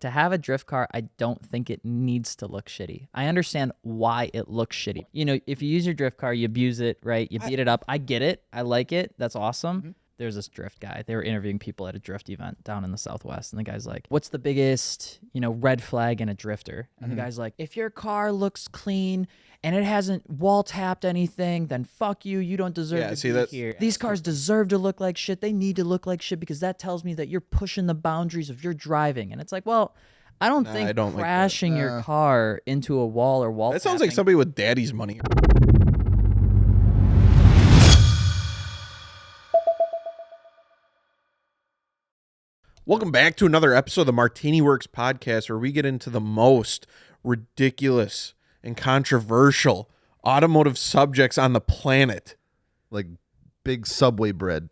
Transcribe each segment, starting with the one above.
to have a drift car, I don't think it needs to look shitty. I understand why it looks shitty. You know, if you use your drift car, you abuse it, right? You beat it up. I get it. I like it. That's awesome. Mm-hmm. There's this drift guy. They were interviewing people at a drift event down in the Southwest. And the guy's like, what's the biggest, red flag in a drifter? And the guy's like, if your car looks clean and it hasn't wall tapped anything, then fuck you. You don't deserve to be here. These cars deserve to look like shit. They need to look like shit because that tells me that you're pushing the boundaries of your driving. And it's like, well, I don't think crashing your car into a wall or wall That sounds like somebody with daddy's money. Welcome back to another episode of the MartiniWorks podcast, where we get into the most ridiculous and controversial automotive subjects on the planet. Like big Subway bread.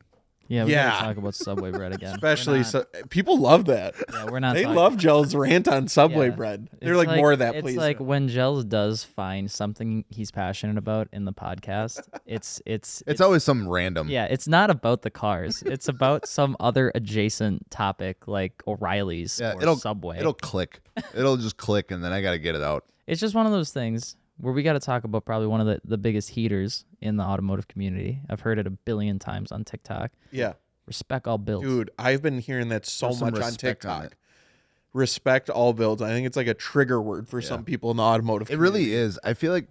Yeah, we gotta talk about Subway bread again. Especially, people love that. Yeah, we're not. They love Gels' rant on Subway bread. They're like, more of that, please. It's like when Gels does find something he's passionate about in the podcast, it's always something random. Yeah, it's not about the cars. It's about some other adjacent topic like O'Reilly's or Subway. It'll click. It'll just click, and then I gotta get it out. It's just one of those things where we got to talk about probably one of the biggest heaters in the automotive community. I've heard it a billion times on TikTok. Yeah. Respect all builds. Dude, I've been hearing that so much on TikTok. Respect all builds. I think it's like a trigger word for some people in the automotive community. It really is. I feel like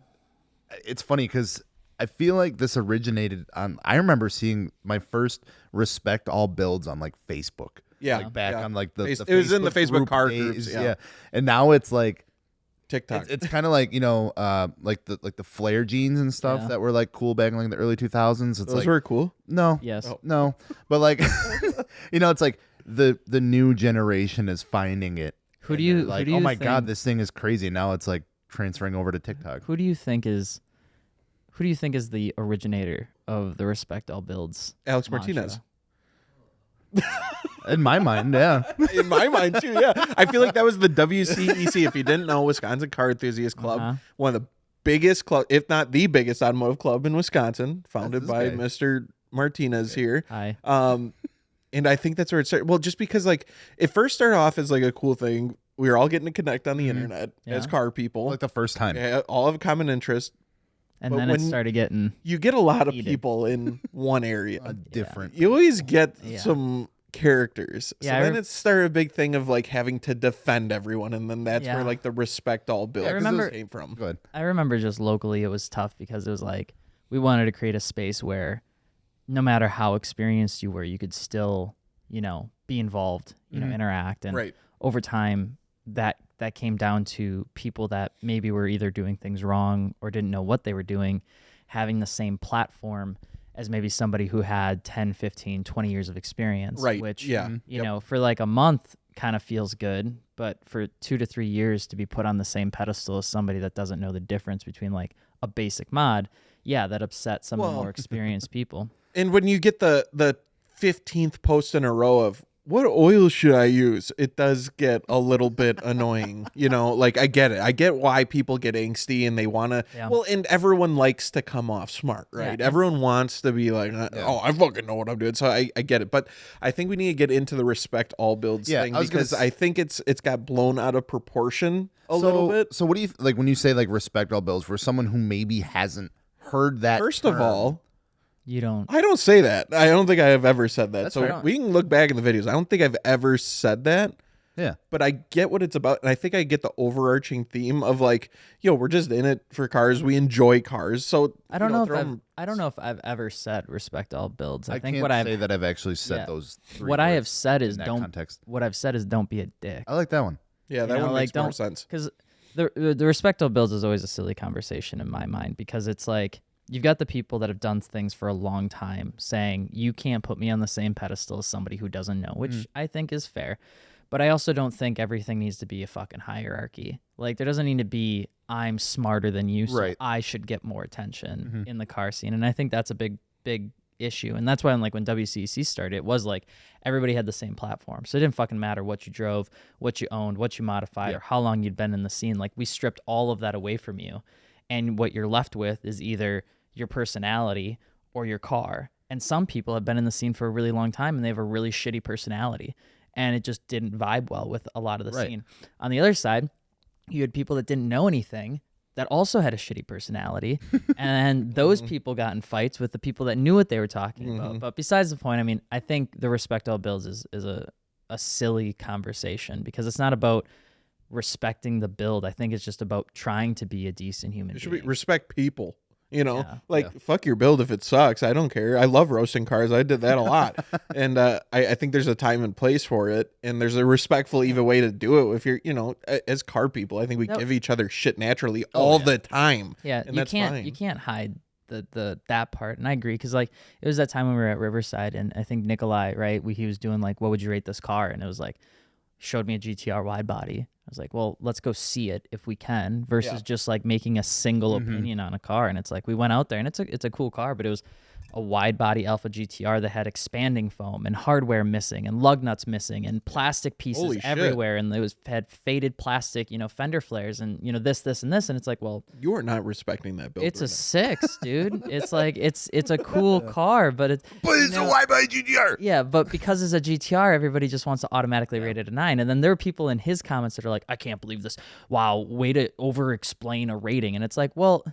it's funny because I feel like this originated on, I remember seeing my first respect all builds on like Facebook. Yeah. Like back on like the it was in the Facebook car groups. Yeah. And now it's like, TikTok. It's kind of like, like the flare jeans and stuff that were like cool back in like the early 2000s. It's Those were cool? No. Yes. Oh. No. But like, it's like the new generation is finding it. Who do you like, oh my God, this thing is crazy. Now it's like transferring over to TikTok. Who do you think is the originator of the respect all builds? Alex mantra? Martinez. In my mind, yeah. In my mind, too, yeah. I feel like that was the WCEC, if you didn't know, Wisconsin Car Enthusiast Club. One of the biggest club, if not the biggest automotive club in Wisconsin, founded by Mr. Martinez here. Hi. And I think that's where it started. Well, just because like it first started off as like a cool thing. We were all getting to connect on the internet as car people. Like the first time. Yeah, all have a common interest. And then it started getting... You get a lot of people in one area. Different. You always get some characters. So then it started a big thing of like having to defend everyone, and then that's where like the respect all build came from. Good. I remember just locally it was tough because it was like we wanted to create a space where no matter how experienced you were, you could still, be involved, interact. And over time that came down to people that maybe were either doing things wrong or didn't know what they were doing, having the same platform as maybe somebody who had 10, 15, 20 years of experience, which, for like a month kind of feels good, but for 2 to 3 years to be put on the same pedestal as somebody that doesn't know the difference between like a basic mod, that upsets some of the more experienced people. And when you get the 15th post in a row of, what oil should I use? It does get a little bit annoying, like I get it. I get why people get angsty and they want to, and everyone likes to come off smart, right? Yeah. Everyone wants to be like, oh, I fucking know what I'm doing. So I get it. But I think we need to get into the respect all builds thing because I think it's got blown out of proportion a little bit. So what do you, like when you say like respect all builds for someone who maybe hasn't heard that First term, of all, you don't. I don't say that. I don't think I have ever said that. That's so fair. we can look back in the videos. I don't think I've ever said that. Yeah. But I get what it's about. And I think I get the overarching theme of like, we're just in it for cars. We enjoy cars. So I don't know if I've ever said respect all builds. I think can't say that I've actually said those three what words I have said is context. What I've said is don't be a dick. I like that one. Yeah, that one makes more sense. Because the respect all builds is always a silly conversation in my mind because it's like, you've got the people that have done things for a long time saying, you can't put me on the same pedestal as somebody who doesn't know, which I think is fair. But I also don't think everything needs to be a fucking hierarchy. Like, there doesn't need to be, I'm smarter than you, so I should get more attention in the car scene. And I think that's a big, big issue. And that's why when WCC started, it was like everybody had the same platform. So it didn't fucking matter what you drove, what you owned, what you modified, or how long you'd been in the scene. Like, we stripped all of that away from you. And what you're left with is either your personality or your car. And some people have been in the scene for a really long time and they have a really shitty personality. and it just didn't vibe well with a lot of the Right. scene. On the other side, you had people that didn't know anything that also had a shitty personality, and those people got in fights with the people that knew what they were talking about. But besides the point, I mean, I think the respect all builds is a silly conversation because it's not about respecting the build. I think it's just about trying to be a decent human It should being. be respect people. You know, Yeah. like fuck your build if it sucks. I don't care. I love roasting cars. I did that a lot, and I think there's a time and place for it, and there's a respectful, even way to do it. If you're, you know, as car people, I think we give each other shit naturally all the time. Yeah, and you that's can't fine. you can't hide the that part, and I agree because like it was that time when we were at Riverside, and I think Nikolai, right, he was doing like, what would you rate this car, and it was like, showed me a GTR wide body. I was like, well, let's go see it if we can, versus just like making a single opinion on a car. And it's like we went out there, and it's a cool car, but it was a wide body Alpha GTR that had expanding foam and hardware missing and lug nuts missing and plastic pieces Holy shit. everywhere, and it had faded plastic, you know, fender flares and, you know, this and this, and it's like, well, You are not respecting that build. it's a right 6, dude. It's like it's a cool car, but it's a wide body GTR. yeah, but because it's a GTR, everybody just wants to automatically rate it a 9. And then there are people in his comments that are like, I can't believe this. Wow, way to over-explain a rating. And it's like, well,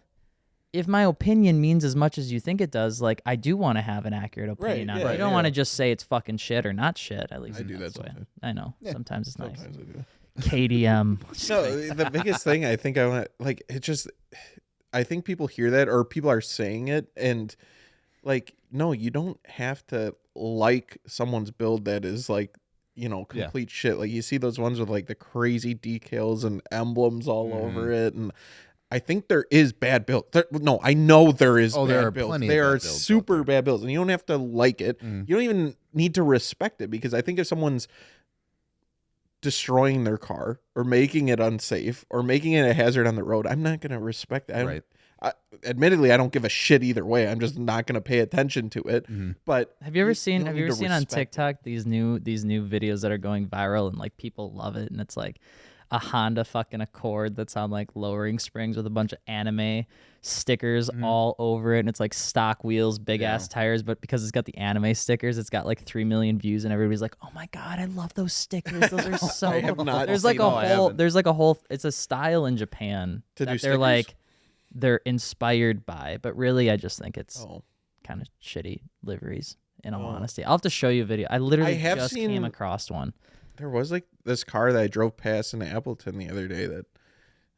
if my opinion means as much as you think it does, like, I do want to have an accurate opinion Right, on yeah, it. You don't yeah. want to just say it's fucking shit or not shit, at least I in do this that way. sometimes. I know. Sometimes it's nice. Sometimes I do. KDM. No, the biggest thing I think I want, like, it just, I think people hear that, or people are saying it, and like, no, you don't have to like someone's build that is like, you know, complete shit. Like, you see those ones with like the crazy decals and emblems all over it, and I think there is bad builds. No, I know there is. Oh, there bad are builds. plenty of There bad are builds out super bad builds, and you don't have to like it. You don't even need to respect it, because I think if someone's destroying their car or making it unsafe or making it a hazard on the road, I'm not going to respect it. Right. Admittedly, I don't give a shit either way. I'm just not going to pay attention to it. But Have you ever you seen don't have need you ever to seen on respect it. TikTok these new videos that are going viral, and like people love it, and it's like a Honda fucking Accord that's on like lowering springs with a bunch of anime stickers all over it, and it's like stock wheels, big ass tires, but because it's got the anime stickers, it's got like 3 million views, and everybody's like, "Oh my god, I love those stickers. Those are so." I have not There's like seen them. there's like a whole. It's a style in Japan To that do they're stickers? like they're inspired by, but really, I just think it's Oh. kind of shitty liveries. In all honesty, I'll have to show you a video. I literally have just seen- came across one. There was like this car that I drove past in Appleton the other day that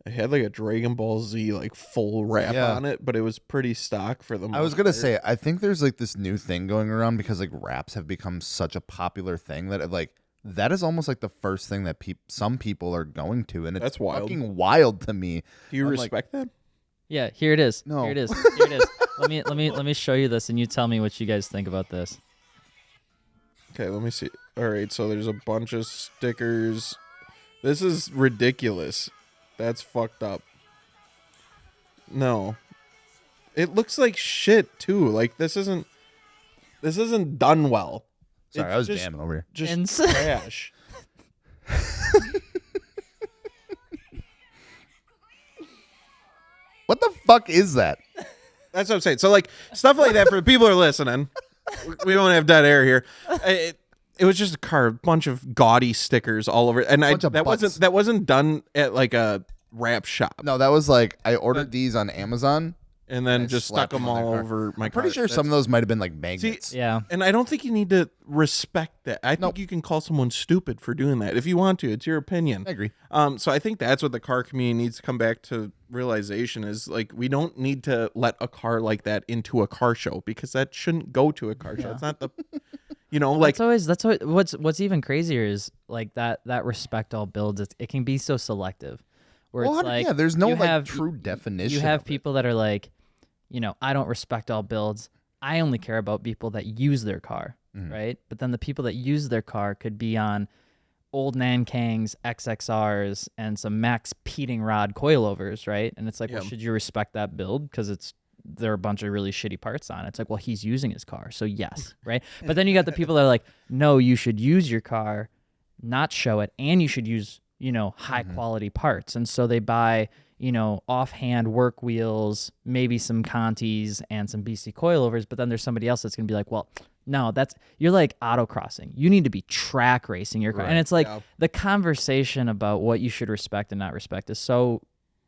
it had like a Dragon Ball Z like full wrap Yeah. on it, but it was pretty stock for the most I was gonna part. say, I think there's like this new thing going around because like wraps have become such a popular thing that it, like that is almost like the first thing that some people are going to, and it's That's wild. fucking wild to me. Do you I'm respect that? Yeah, here it is. No. Here it is. Here it is. Let me show you this, and you tell me what you guys think about this. Okay, let me see. All right, so there's a bunch of stickers. This is ridiculous. That's fucked up. No. It looks like shit too. Like this isn't done well. Sorry, It's I was just- jamming over here. Just Ins- trash. What the fuck is that? That's what I'm saying. So like stuff like that for the people who are listening. We don't have dead air here. It was just a car, a bunch of gaudy stickers all over, and Bunch of that butts. wasn't done at like a wrap shop, No, that was like I ordered these on Amazon. and then I just stuck slapped them them on all their car. over my I'm car. pretty sure some of those might have been like magnets. Yeah. And I don't think you need to respect that. I think Nope. you can call someone stupid for doing that if you want to. It's your opinion. I agree. So I think that's what the car community needs to come back to realization is like we don't need to let a car like that into a car show, because that shouldn't go to a car show. It's not the, like That's what's even crazier is like that respect all builds. It can be so selective, where Well, it's like yeah, there's no you like have, true definition. You have of it. people that are like, I don't respect all builds. I only care about people that use their car, right? But then the people that use their car could be on old Nankangs, XXRs, and some Max Peating Rod coilovers, right? And it's like, well, Yeah. should you respect that build? Because there are a bunch of really shitty parts on it. It's like, well, he's using his car, so yes, right? But then you got the people that are like, no, you should use your car, not show it, and you should use, high quality parts. And so they buy, offhand work wheels, maybe some Contis and some BC coilovers, but then there's somebody else that's going to be like, well, No, you're like autocrossing. You need to be track racing your car. And it's like the conversation about what you should respect and not respect is so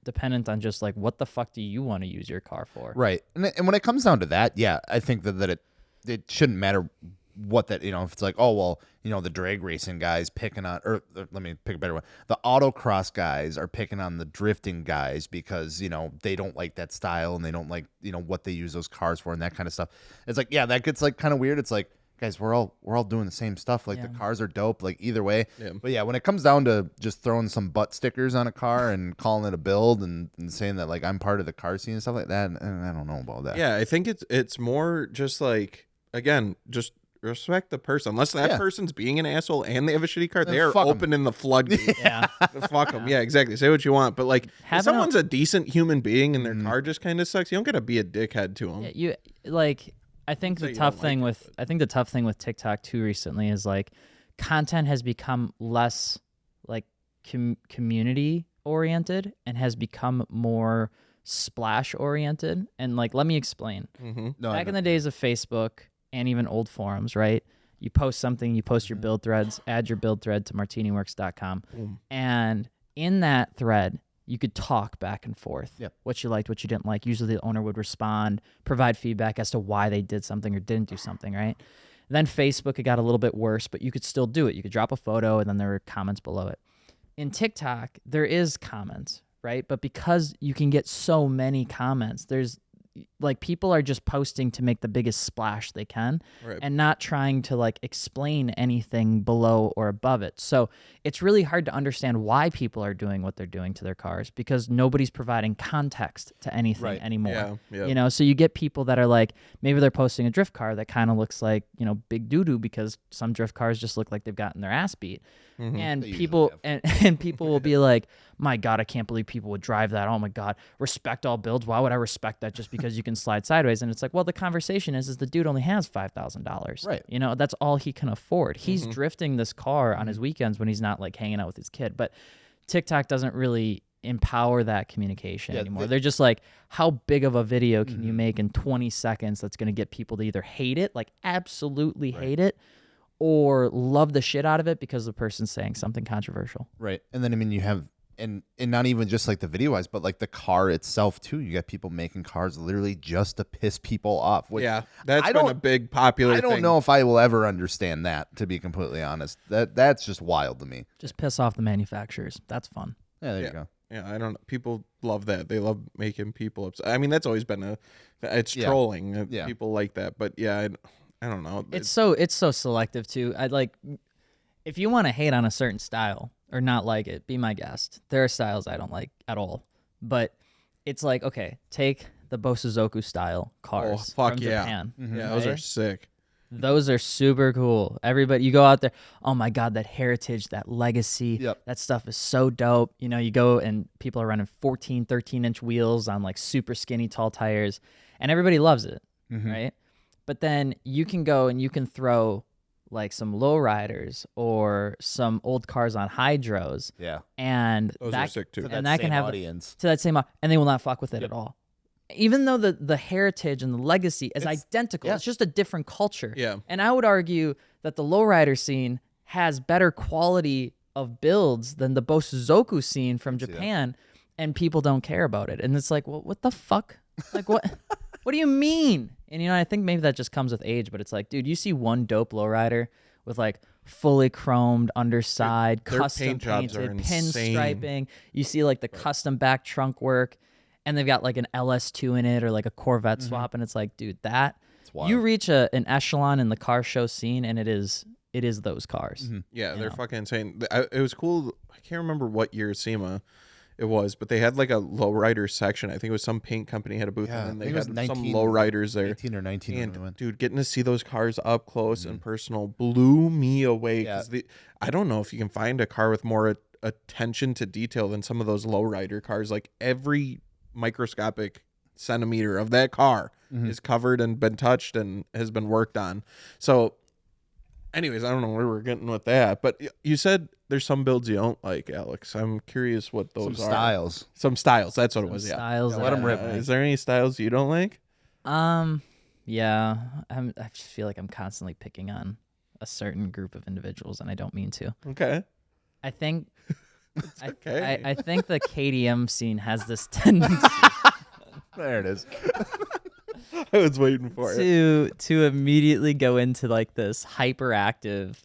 dependent on just like what the fuck do you want to use your car for? Right. And when it comes down to that, yeah, I think that it shouldn't matter what that, if it's like, oh, well, the drag racing guys picking on, or let me pick a better one. The autocross guys are picking on the drifting guys because, they don't like that style and they don't like, what they use those cars for and that kind of stuff. It's like, yeah, that gets like kind of weird. It's like, guys, we're all doing the same stuff. Like the cars are dope, like either way. Yeah. But yeah, when it comes down to just throwing some butt stickers on a car and calling it a build and saying that like I'm part of the car scene and stuff like that, and I don't know about that. Yeah, I think it's more just like, again, just respect the person. Unless that person's being an asshole and they have a shitty car, they are opening the floodgate. Yeah. Fuck them. Yeah, exactly. Say what you want. But like, if someone's a decent human being and their car just kind of sucks, you don't got to be a dickhead to them. Yeah, I think the tough thing with TikTok too recently is like content has become less like community oriented and has become more splash oriented. And like, let me explain. Back in the days of Facebook and even old forums, right? You post something, you post your build threads, add your build thread to MartiniWorks.com. And in that thread, you could talk back and forth. What you liked, what you didn't like. Usually the owner would respond, provide feedback as to why they did something or didn't do something, right? Then Facebook, it got a little bit worse, but you could still do it. You could drop a photo and then there were comments below it. In TikTok, there is comments, right? But because you can get so many comments, there's like people are just posting to make the biggest splash they can and not trying to like explain anything below or above it. So it's really hard to understand why people are doing what they're doing to their cars because nobody's providing context to anything anymore. So you get people that are like, maybe they're posting a drift car that kind of looks like, big doo-doo because some drift cars just look like they've gotten their ass beat. And people and people will be like, my God, I can't believe people would drive that. Oh my God, respect all builds. Why would I respect that just because you can slide sideways? And it's like, well, the conversation is the dude only has $5,000. Right. That's all he can afford. He's drifting this car on his weekends when he's not like hanging out with his kid. But TikTok doesn't really empower that communication anymore. They're just like, how big of a video can you make in 20 seconds that's going to get people to either hate it, like absolutely hate it, or love the shit out of it because the person's saying something controversial. Right. And then, you have, and not even just like the video wise, but like the car itself too. You got people making cars literally just to piss people off. Which that's been a big popular thing. I don't know if I will ever understand that, to be completely honest. That's just wild to me. Just piss off the manufacturers. That's fun. Yeah, there you go. Yeah, I don't know. People love that. They love making people upset. I mean, that's always been it's trolling. People like that. But yeah, I don't know. It's so selective too. I'd like, if you want to hate on a certain style or not like it, be my guest. There are styles I don't like at all, but it's like, okay, take the Bosuzoku style cars from Japan. Yeah, those are sick. Those are super cool. Everybody, you go out there, oh my God, that heritage, that legacy, that stuff is so dope. You go and people are running 14, 13-inch wheels on like super skinny tall tires, and everybody loves it, right? But then you can go and you can throw like some lowriders or some old cars on hydros. Yeah. And those are sick too. And that can have audience. To that same, and they will not fuck with it at all. Even though the heritage and the legacy is identical, it's just a different culture. Yeah. And I would argue that the lowrider scene has better quality of builds than the Bosuzoku scene from Japan, and people don't care about it. And it's like, well, what the fuck? Like, what? What do you mean? And I think maybe that just comes with age, but it's like, dude, you see one dope lowrider with like fully chromed underside, custom painted, pinstriping. You see like the custom back trunk work, and they've got like an LS2 in it or like a Corvette swap, and it's like, dude, you reach an echelon in the car show scene, and it is those cars. Yeah, they're fucking insane. It was cool. I can't remember what year SEMA it was, but they had like a lowrider section. I think it was some paint company had a booth, and then they had some lowriders there. 18 or 19. And dude, getting to see those cars up close and personal blew me away. I don't know if you can find a car with more attention to detail than some of those lowrider cars. Like every microscopic centimeter of that car is covered and been touched and has been worked on. So anyways, I don't know where we're getting with that, but you said there's some builds you don't like, Alex. I'm curious what those are. Some styles. That's what it was. Styles. Let them rip. Is there any styles you don't like? Yeah, I just feel like I'm constantly picking on a certain group of individuals, and I don't mean to. Okay. I think Okay. I think the KDM scene has this tendency There it is. I was waiting for it. to immediately go into like this hyperactive,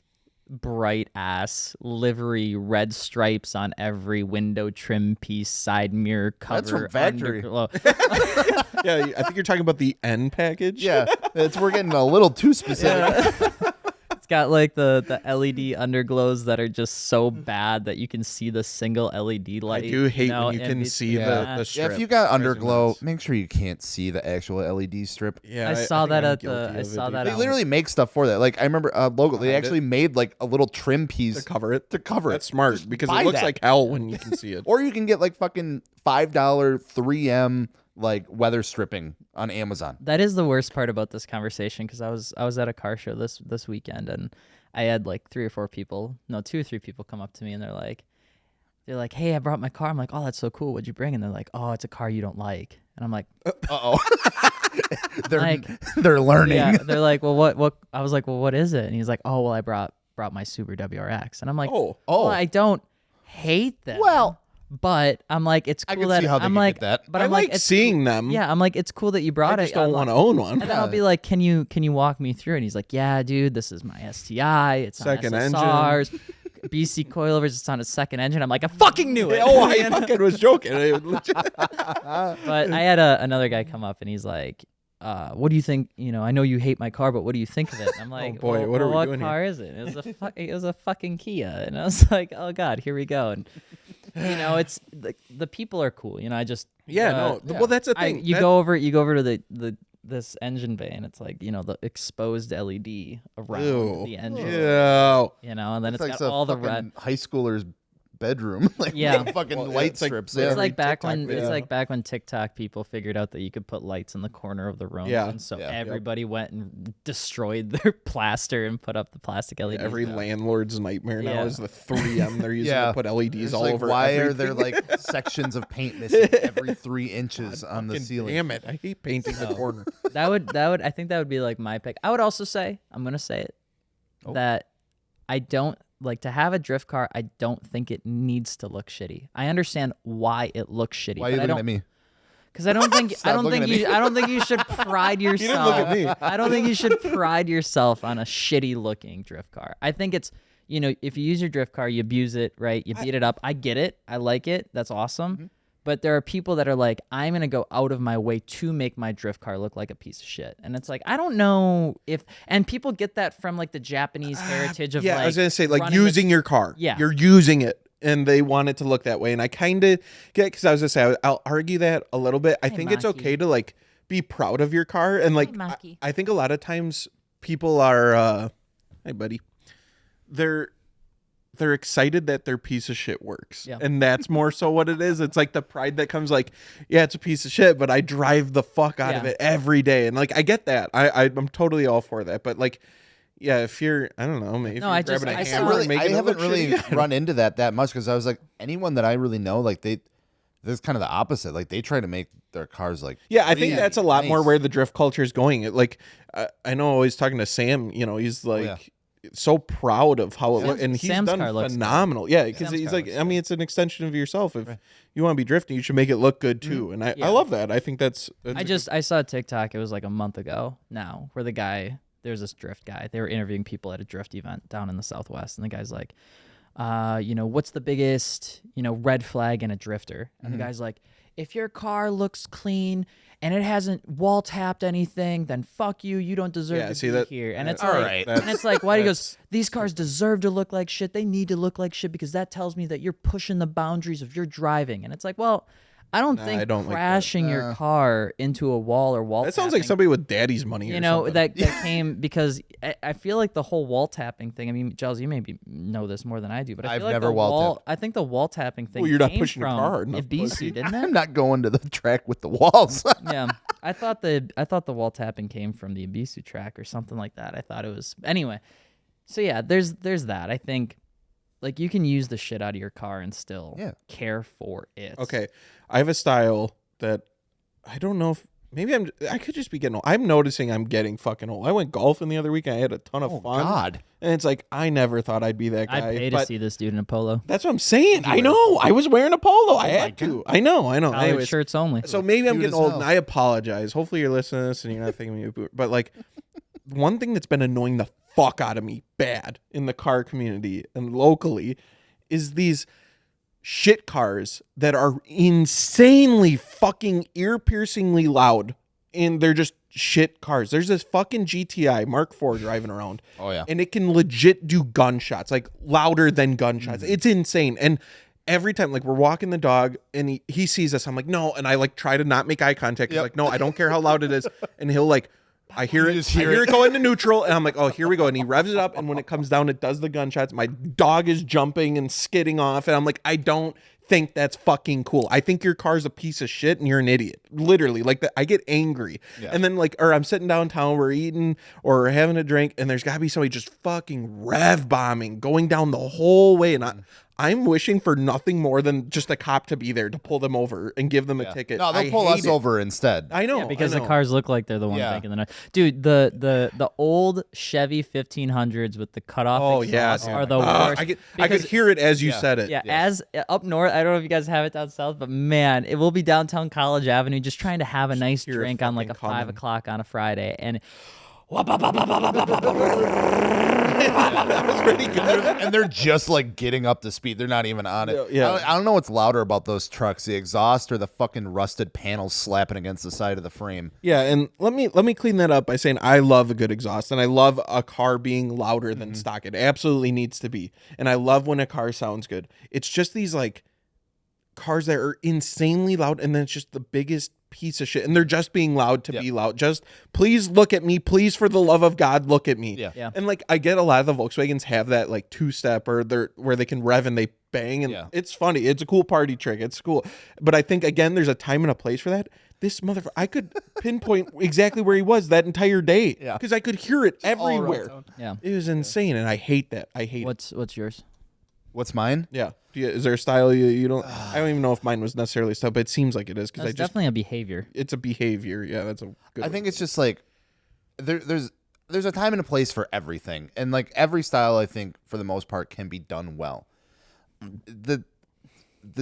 bright ass livery, red stripes on every window trim piece, side mirror cover. That's from factory. underglow. Yeah, I think you're talking about the N package. Yeah, we're getting a little too specific. It's got like the LED underglows that are just so bad that you can see the single LED light. I do hate know, when you and can it's- see Yeah. the Yeah, strip. if you got Drives me underglow, nuts. make sure you can't see the actual LED strip. Yeah, I saw think that I'm at the- guilty I of saw it, that dude. They out. literally make stuff for that. Like I remember logo. They Behind actually made like a little trim piece to cover it. to cover That's it. smart because buy it looks that. like hell when you can see it. Or you can get like fucking $5 3M like weather stripping on Amazon. That is the worst part about this conversation because I was at a car show this weekend and I had like 2 or 3 people come up to me and they're like, hey, I brought my car. I'm like, oh, that's so cool. What'd you bring? And they're like, oh, it's a car you don't like. And I'm like, Uh-oh. they're Like, they're learning. yeah. They're like, well, what? I was like, well, what is it? And he's like, oh, well, I brought my Subaru WRX. And I'm like, Oh, well, I don't hate them. Well, but I'm like, it's I cool can that see how they I'm could like get that. But I I'm like it's seeing them. Yeah, I'm like, it's cool that you I brought just it. don't I'm want like- to own one. And then I'll be like, can you walk me through? And he's like, yeah, dude, this is my STI. It's Second on engine. SSRs, BC coilovers. It's on a second engine. I'm like, I fucking knew it. Oh, I You know? fucking was joking. But I had another guy come up and he's like, what do you think? I know you hate my car, but what do you think of it? And I'm like, boy, well, what are we what doing here? car is it? It was a fucking Kia. And I was like, oh God, here we go. And it's the people are cool. I just yeah, no. Well, that's the thing. you go over to this engine bay and it's like the exposed LED around the engine. Yeah. And then it's it's like got all the fucking red. high schooler's bedroom. Like Yeah. with fucking Well, light it's like- strips. it's Yeah. It's like back TikTok when video. it's like back when TikTok people figured out that you could put lights in the corner of the room. Yeah. And so Yeah. everybody went and destroyed their plaster and put up the plastic LEDs. Every landlord's nightmare now Yeah. is the 3M they're using Yeah. to put LEDs It's all like, over. why are everything. there like sections of paint missing every 3 inches on the Fucking ceiling? Damn it! I hate painting the corner. that would I think that would be like my pick. I would also say, I'm gonna say it, Oh. that I don't like to have a drift car. I don't think it needs to look shitty. I understand why it looks shitty. Why are you but I looking don't, at me? Because I don't think Stop looking at me. I don't think you should pride yourself. look at me. I don't think you should pride yourself on a shitty looking drift car. I think it's if you use your drift car, you abuse it, right? You beat it up. I get it. I like it. That's awesome. Mm-hmm. But there are people that are like, I'm gonna go out of my way to make my drift car look like a piece of shit. And it's like, I don't know and people get that from like the Japanese heritage of Yeah, like I was gonna say like running the- using your car. Yeah. You're using it, and they want it to look that way. And I kind of get because I was gonna say I'll argue that a little bit. I think it's Maki. okay to like be proud of your car, and like Maki. I think a lot of times people are, hey buddy, they're excited that their piece of shit works. Yeah. And that's more so what it is. It's like the pride that comes like, yeah, it's a piece of shit, but I drive the fuck out of Yeah. it every day. And like, I get that. I'm totally all for that. But like, yeah, if you're, I don't know, maybe if No, you're I just- grabbing a I saw- hammer and I making it haven't look really shitty, run into that much because I was like, anyone that I really know, like this kind of the opposite. Like they try to make their cars like yeah, I think really that's a lot more nice. where the drift culture is going. Like, I know I was talking to Sam, he's like, yeah. so proud of how it looks, Sam's- and he's Sam's done car looks good. phenomenal. Yeah, because Sam's he's car like, looks I mean, it's an extension of yourself. If you want to be drifting, you should make it look good too. And I Yeah. love that. I think that's I saw a TikTok. It was like a month ago now, where there's this drift guy. They were interviewing people at a drift event down in the Southwest, and the guy's like, what's the biggest, red flag in a drifter? And the guy's like, if your car looks clean and it hasn't wall tapped anything, then fuck you. You don't deserve Yeah, to see be that- here. And it's all like, right. and it's like, why? He That's- goes, these cars deserve to look like shit. They need to look like shit because that tells me that you're pushing the boundaries of your driving. And it's like, well, I don't think I don't like that. crashing your car into a wall or wall that sounds like tapping- somebody with daddy's money. or something. that came because I feel like the whole wall tapping thing. I mean, Giles, you maybe know this more than I do, but I I've feel like never the wall tapped. I think the wall tapping thing. Well, you're not came pushing your from car hard enough, Ibisu, pussy. didn't I'm it? not going to the track with the walls. Yeah, I thought the wall tapping came from the Ibisu track or something like that. I thought it was anyway. So yeah, there's that. I think like you can use the shit out of your car and still Yeah. care for it. Okay, I have a style that I don't know if maybe I could just be getting old. I'm noticing I'm getting fucking old. I went golfing the other week. I had a ton of fun. God. And it's like, I never thought I'd be that guy. I'd pay to see this dude in a polo. That's what I'm saying. I know. I was wearing a polo. I had to. I know. Collared Anyways, shirts only. so maybe I'm Cute getting as old, hell. and I apologize. Hopefully you're listening to this and you're not thinking me a boomer. But like, one thing that's been annoying the fuck out of me bad in the car community and locally is these shit cars that are insanely fucking ear-piercingly loud, and they're just shit cars. There's this fucking GTI Mark IV driving around. Oh, yeah. And it can legit do gunshots, like louder than gunshots. It's insane. And every time, like, we're walking the dog and he sees us, I'm like, no. And I like try to not make eye contact. He's like, no, I don't care how loud it is. And he'll like, I hear it. I hear it go into neutral, and I'm like, oh, here we go. And he revs it up, and when it comes down, it does the gunshots. My dog is jumping and skidding off, and I'm like, I don't think that's fucking cool. I think your car's a piece of shit, and you're an idiot. Literally, like I get angry, and then like, or I'm sitting downtown, we're eating or having a drink, and there's gotta be somebody just fucking rev bombing, going down the whole way, and I'm wishing for nothing more than just a cop to be there to pull them over and give them a ticket. No, they'll I pull hate us it. over instead. I know, because I the know. cars look like they're the ones making the noise. Dude, the old Chevy 1500s with the cutoff exhaust are the worst. I could hear it as you said it. Yeah, as up north, I don't know if you guys have it down south, but man, it will be downtown College Avenue, just trying to have a nice hear it drink on like a fucking 5 o'clock on a Friday, and That was pretty good. And they're just like getting up to speed. They're not even on it. Yeah. I don't know what's louder about those trucks, the exhaust or the fucking rusted panels slapping against the side of the frame. Yeah, and let me clean that up by saying I love a good exhaust, and I love a car being louder than stock. It absolutely needs to be, and I love when a car sounds good. It's just these like cars that are insanely loud, and then it's just the biggest piece of shit, and they're just being loud to be loud. Just please look at me, please, for the love of God, look at me. Yeah. And like I get a lot of the Volkswagens have that like two-step or they're where they can rev and they bang, and it's funny. It's a cool party trick. It's cool, but I think again there's a time and a place for that. This motherfucker, I could pinpoint exactly where he was that entire day because I could hear it everywhere. yeah. It was insane, and I hate that. I hate it. What's yours? What's mine? Yeah. Is there a style you don't? I don't even know if mine was necessarily a style, but it seems like it is because That's definitely a behavior. It's a behavior. Yeah, that's a good. I think it's just like there's a time and a place for everything, and like every style, I think for the most part can be done well. The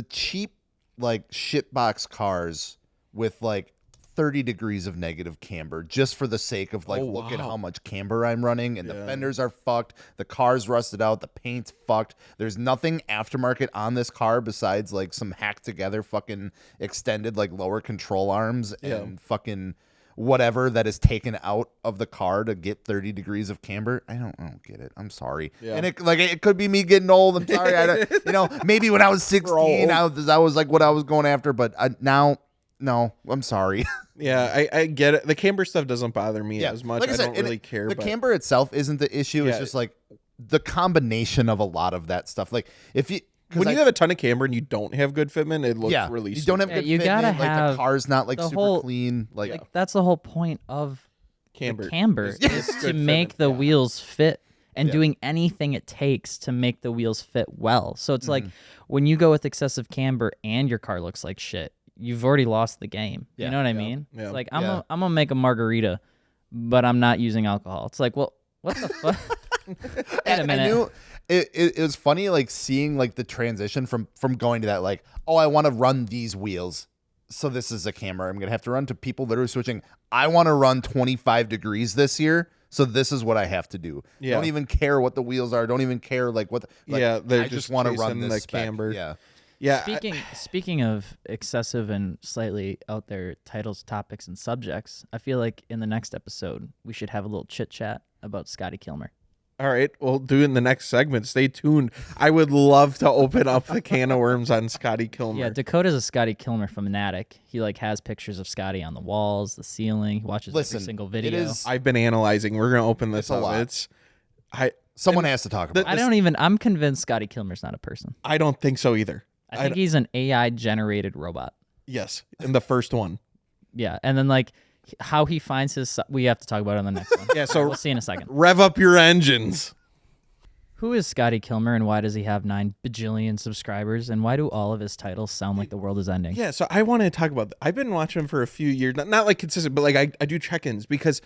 cheap like shitbox cars with like 30 degrees of negative camber just for the sake of like look at how much camber I'm running, and the fenders are fucked, the car's rusted out, the paint's fucked, there's nothing aftermarket on this car besides like some hacked together fucking extended like lower control arms and fucking whatever that is taken out of the car to get 30 degrees of camber. I don't get it. I'm sorry. And it could be me getting old. I'm sorry. Maybe when I was 16 I was like what I was going after, but now no, I'm sorry. Yeah, I get it. The camber stuff doesn't bother me as much. Like I said, don't really care. The but camber itself isn't the issue. It's just like the combination of a lot of that stuff. Like if you when you have a ton of camber and you don't have good fitment, it looks really you don't have stupid. good you fitment. gotta Like have the car's not like the super whole- clean. Like That's the whole point of camber. camber is to make the wheels fit, and doing anything it takes to make the wheels fit well. So it's like when you go with excessive camber and your car looks like shit, you've already lost the game. You know what I mean? Yeah. It's like I'm gonna make a margarita, but I'm not using alcohol. It's like, well, what the fuck? Wait a minute. I knew it was funny, like seeing like the transition from going to that, like, oh, I want to run these wheels, so this is a camera I'm gonna have to run, to people that are switching. I want to run 25 degrees this year, so this is what I have to do. Don't even care what the wheels are. Don't even care like what. They're I just want to run chasing this the spec. camber. Yeah. Speaking of excessive and slightly out there titles, topics, and subjects, I feel like in the next episode we should have a little chit chat about Scotty Kilmer. All right, we'll do it in the next segment. Stay tuned. I would love to open up the can of worms on Scotty Kilmer. Yeah, Dakota's a Scotty Kilmer fanatic. He like has pictures of Scotty on the walls, the ceiling. He watches every single video. It is. I've been analyzing. We're gonna open this a up. lot. I Someone has to talk about. I'm convinced Scotty Kilmer's not a person. I don't think so either. I think he's an AI generated robot. Yes, in the first one. Yeah, and then like how he finds his. We have to talk about it on the next one. Yeah, so we'll see in a second. rev up your engines. Who is Scotty Kilmer, and why does he have 9 bajillion subscribers? And why do all of his titles sound like the world is ending? Yeah, so I want to talk about I've been watching him for a few years, not like consistent, but like I do check-ins because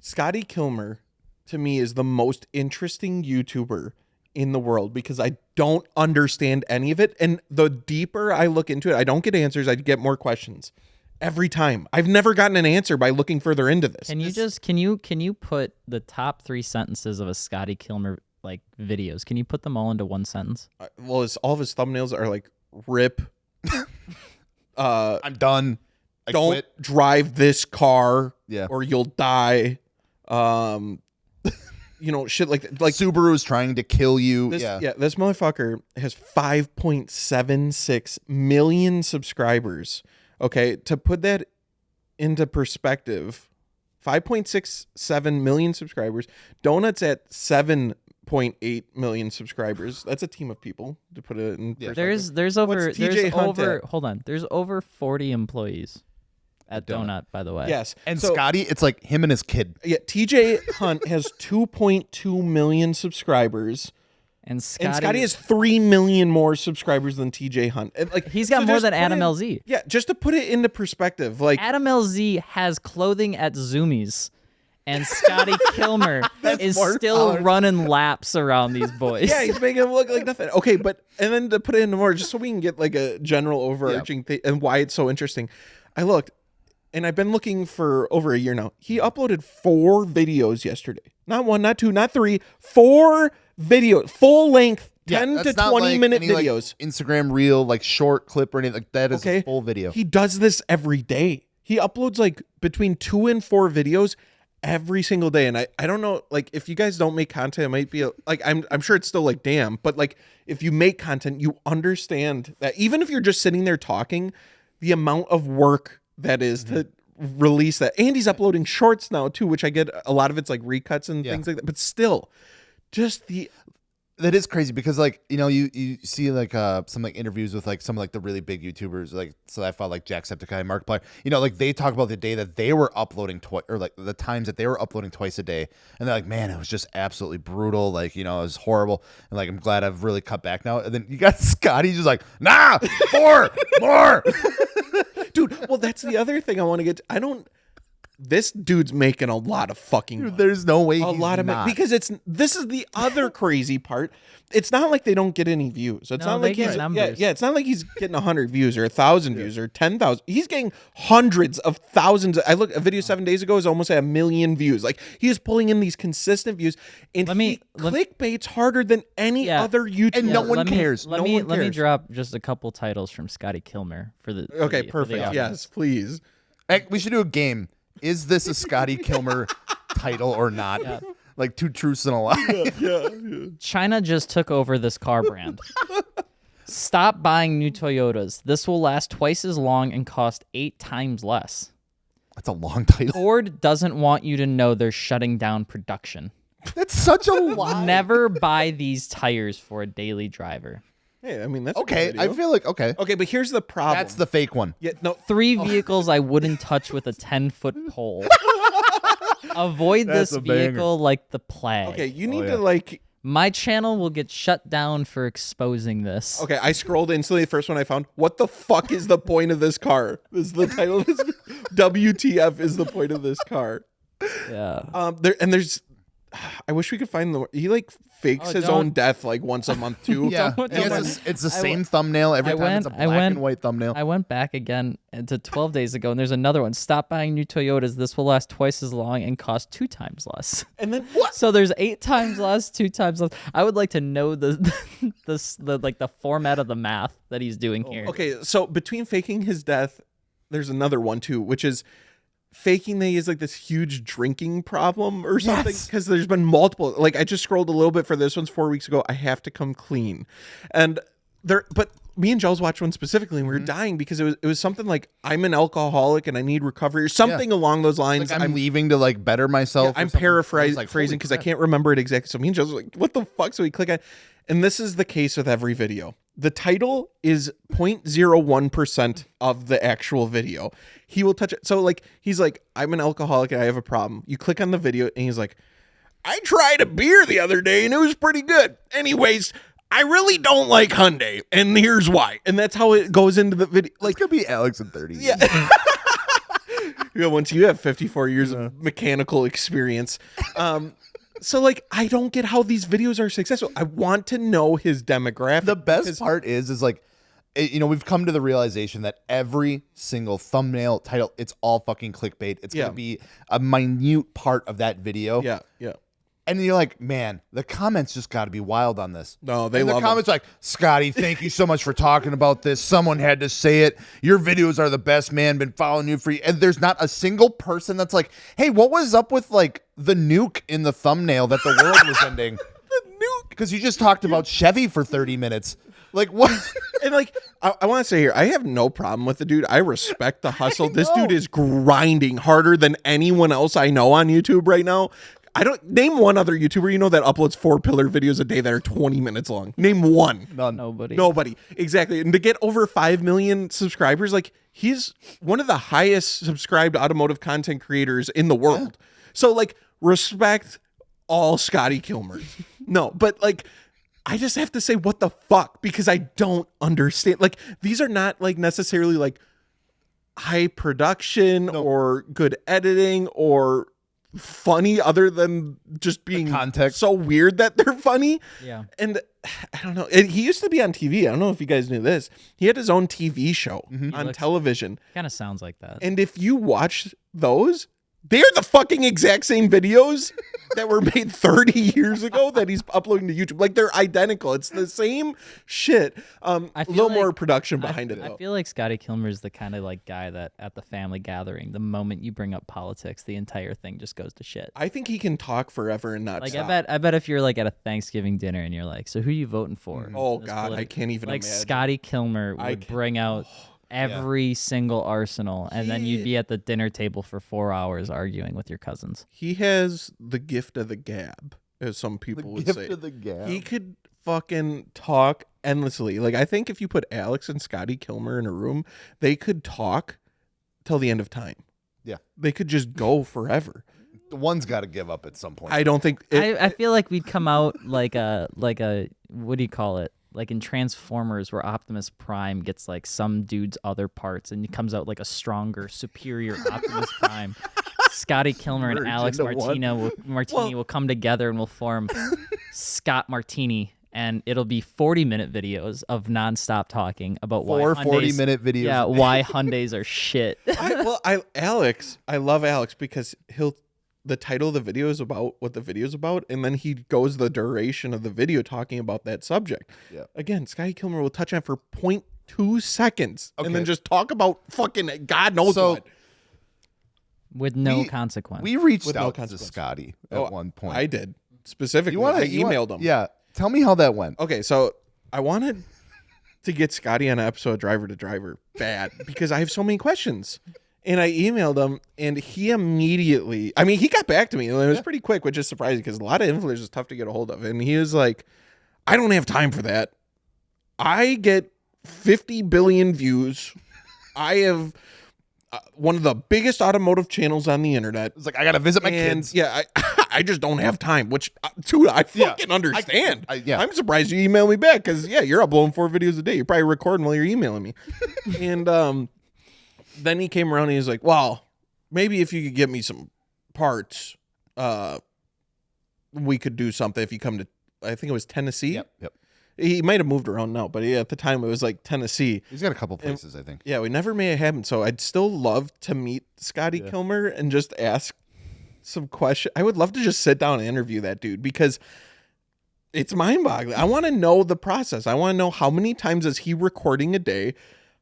Scotty Kilmer, to me, is the most interesting YouTuber in the world because I don't understand any of it. And the deeper I look into it, I don't get answers. I get more questions every time. I've never gotten an answer by looking further into this. Can you put the top 3 sentences of a Scotty Kilmer like videos? Can you put them all into one sentence? Well, all of his thumbnails are like rip. I'm done. I Don't quit. drive this car, Yeah. or you'll die. Shit like Subaru's trying to kill you. this. Yeah. This motherfucker has 5.76 million subscribers. Okay, to put that into perspective, 5.67 million subscribers. Donut's at 7.8 million subscribers. That's a team of people, to put it in perspective. There's over What's TJ Hunt at? hold on. There's over 40 employees at Donut, by the way. Yes. And So- Scotty, it's like him and his kid. Yeah, TJ Hunt has 2.2 million subscribers. And Scotty has 3 million more subscribers than TJ Hunt. And, like, he's got so more just than put Adam it- LZ. Yeah, just to put it into perspective, like Adam LZ has clothing at Zoomies, and Scotty Kilmer is more still power. running laps around these boys. yeah, he's making it look like nothing. Okay, and then to put it into more, just so we can get like a general overarching thing and why it's so interesting. I looked, and I've been looking for over a year now. He uploaded 4 videos yesterday. Not 1, not 2, not 3. 4 videos, full length. 10 to that's not 20 like minute any, like, videos. Instagram reel, like short clip or anything. Like that is Okay. a full video. He does this every day. He uploads like between 2 and 4 videos every single day. And I don't know, like if you guys don't make content, it might be like I'm sure it's still like damn, but like if you make content, you understand that even if you're just sitting there talking, the amount of work that is to release that. And he's uploading shorts now too, which I get a lot of it's like recuts and things like that. But still, just That is crazy because like you see like some like interviews with like some of like the really big YouTubers, like so I follow like Jacksepticeye, Markiplier, like they talk about the day that they were uploading twice, or like the times that they were uploading twice a day, and they're like, man, it was just absolutely brutal, like it was horrible, and like I'm glad I've really cut back now. And then you got Scotty just like, nah, more dude. Well, that's the other thing I want to get to. This dude's making a lot of fucking money. There's no way A he's lot of not. money, because this is the other crazy part. It's not like they don't get any views. It's No, not they like get he's numbers. yeah. It's not like he's getting 100 views or 1,000 views or 10,000. He's getting hundreds of thousands. I looked a video 7 days ago is almost at 1 million views. Like he is pulling in these consistent views, and clickbait's harder than any other YouTuber. And no one cares. Let me drop just a couple titles from Scotty Kilmer for the. Okay, for the perfect. audience. Yes, please. Heck, we should do a game. Is this a Scotty Kilmer title or not? Yeah. Like 2 truths and a lie. China just took over this car brand. Stop buying new Toyotas. This will last twice as long and cost 8 times less. That's a long title. Ford doesn't want you to know they're shutting down production. That's such a lie. Never buy these tires for a daily driver. Hey, I mean that's Okay, A good I video. feel like okay. Okay, but here's the problem. That's the fake one. yeah. No, 3 vehicles I wouldn't touch with a 10-foot pole. Avoid That's this a banger. vehicle like the plague. okay. You need yeah. to like. My channel will get shut down for exposing this. Okay, I scrolled instantly. The first one I found. What the fuck is the point of this car? This is the title of this. WTF is the point of this car? Yeah. There's. I wish we could find the. He like fakes his don't- own death like once a month too. Yeah, Don't- he has don't- this- it's the I same thumbnail every I time. went- It's a I black went- and white thumbnail. I went back again to 12 days ago, and there's another one. Stop buying new Toyotas. This will last twice as long and cost 2 times less. And then So there's 8 times less, 2 times less. I would like to know the the format of the math that he's doing here. okay, so between faking his death, there's another one too, which is faking that he has like this huge drinking problem or something, Yes. because there's been multiple. Like I just scrolled a little bit for this one's 4 weeks ago. I have to come clean, and but me and Giles watched one specifically, and we were dying because it was something like I'm an alcoholic and I need recovery or something along those lines. Like I'm leaving to like better myself. I'm or something. I was paraphrasing like, phrasing holy because I crap. can't remember it exactly. So me and Giles were like, what the fuck? So we click on, and this is the case with every video. The title is 0.01% of the actual video. He will touch it. So like, he's like, I'm an alcoholic and I have a problem. You click on the video and he's like, I tried a beer the other day and it was pretty good. Anyways, I really don't like Hyundai, and here's why. And that's how it goes into the video. Like, it's gonna be Alex in 30 years. Yeah. Once you have 54 years of mechanical experience. So, like, I don't get how these videos are successful. I want to know his demographic. The best part is like, we've come to the realization that every single thumbnail, title, it's all fucking clickbait. It's going to be a minute part of that video. Yeah, yeah. And you're like, man, the comments just got to be wild on this. No, they and love the comments like, Scotty, thank you so much for talking about this. Someone had to say it. Your videos are the best, man. Been following you for you. And there's not a single person that's like, hey, what was up with like the nuke in the thumbnail that the world was ending? The nuke. Because you just talked about Chevy for 30 minutes. Like, what? And like, I want to say here, I have no problem with the dude. I respect the hustle. This dude is grinding harder than anyone else I know on YouTube right now. I don't name one other YouTuber that uploads 4-pillar videos a day that are 20 minutes long. Name one. None. Nobody. Exactly. And to get over 5 million subscribers, like, he's one of the highest subscribed automotive content creators in the world. So, like, respect all Scotty Kilmers. No, but like, I just have to say, what the fuck? Because I don't understand. Like, these are not like necessarily like high production or good editing or funny, other than just being context. So weird that they're funny. Yeah. And I don't know. He used to be on TV. I don't know if you guys knew this. He had his own TV show on television. Kind of sounds like that. And if you watch those, they're the fucking exact same videos that were made 30 years ago that he's uploading to YouTube. Like, they're identical. It's the same shit. A little more production behind it, though. I feel like Scotty Kilmer is the kind of like guy that at the family gathering, the moment you bring up politics, the entire thing just goes to shit. I think he can talk forever and not like stop. I bet if you're like at a Thanksgiving dinner and you're like, so who are you voting for? Oh God, I can't even like imagine. Scotty Kilmer would bring out every single arsenal, and then you'd be at the dinner table for 4 hours arguing with your cousins. He has the gift of the gab, as some people would say. Gift of the gab. He could fucking talk endlessly. Like, I think if you put Alex and Scotty Kilmer in a room, they could talk till the end of time. Yeah. They could just go forever. One's got to give up at some point. I don't think I feel like we'd come out like a what do you call it? Like in Transformers, where Optimus Prime gets like some dude's other parts, and he comes out like a stronger, superior Optimus Prime. Scotty Kilmer and Alex Martini will come together and will form Scott Martini, and it'll be 40-minute videos of nonstop talking about why 40-minute videos. Yeah, why Hyundais are shit. I love Alex because the title of the video is about what the video is about, and then he goes the duration of the video talking about that subject. Yeah. Again, Scotty Kilmer will touch on it for 0.2 seconds and then just talk about fucking God knows what. With no consequence. We reached out to Scotty at one point. I did. Specifically, I emailed him. Yeah. Tell me how that went. Okay, so I wanted to get Scotty on an episode of Driver to Driver bad because I have so many questions. And I emailed him, and he immediately, he got back to me, and it was pretty quick, which is surprising because a lot of influencers is tough to get a hold of. And he was like, I don't have time for that. I get 50 billion views. I have one of the biggest automotive channels on the internet. It's like, I got to visit my kids. Yeah, I just don't have time, which, dude, I fucking understand. I'm surprised you emailed me back because, you're uploading 4 videos a day. You're probably recording while you're emailing me. And, then he came around and he was like, well, maybe if you could get me some parts, we could do something if you come to, I think it was Tennessee. Yep. He might have moved around now, but at the time it was like Tennessee. He's got a couple places, I think. Yeah, we never made it happen. So I'd still love to meet Scotty Kilmer and just ask some questions. I would love to just sit down and interview that dude because it's mind-boggling. I want to know the process. I want to know how many times is he recording a day,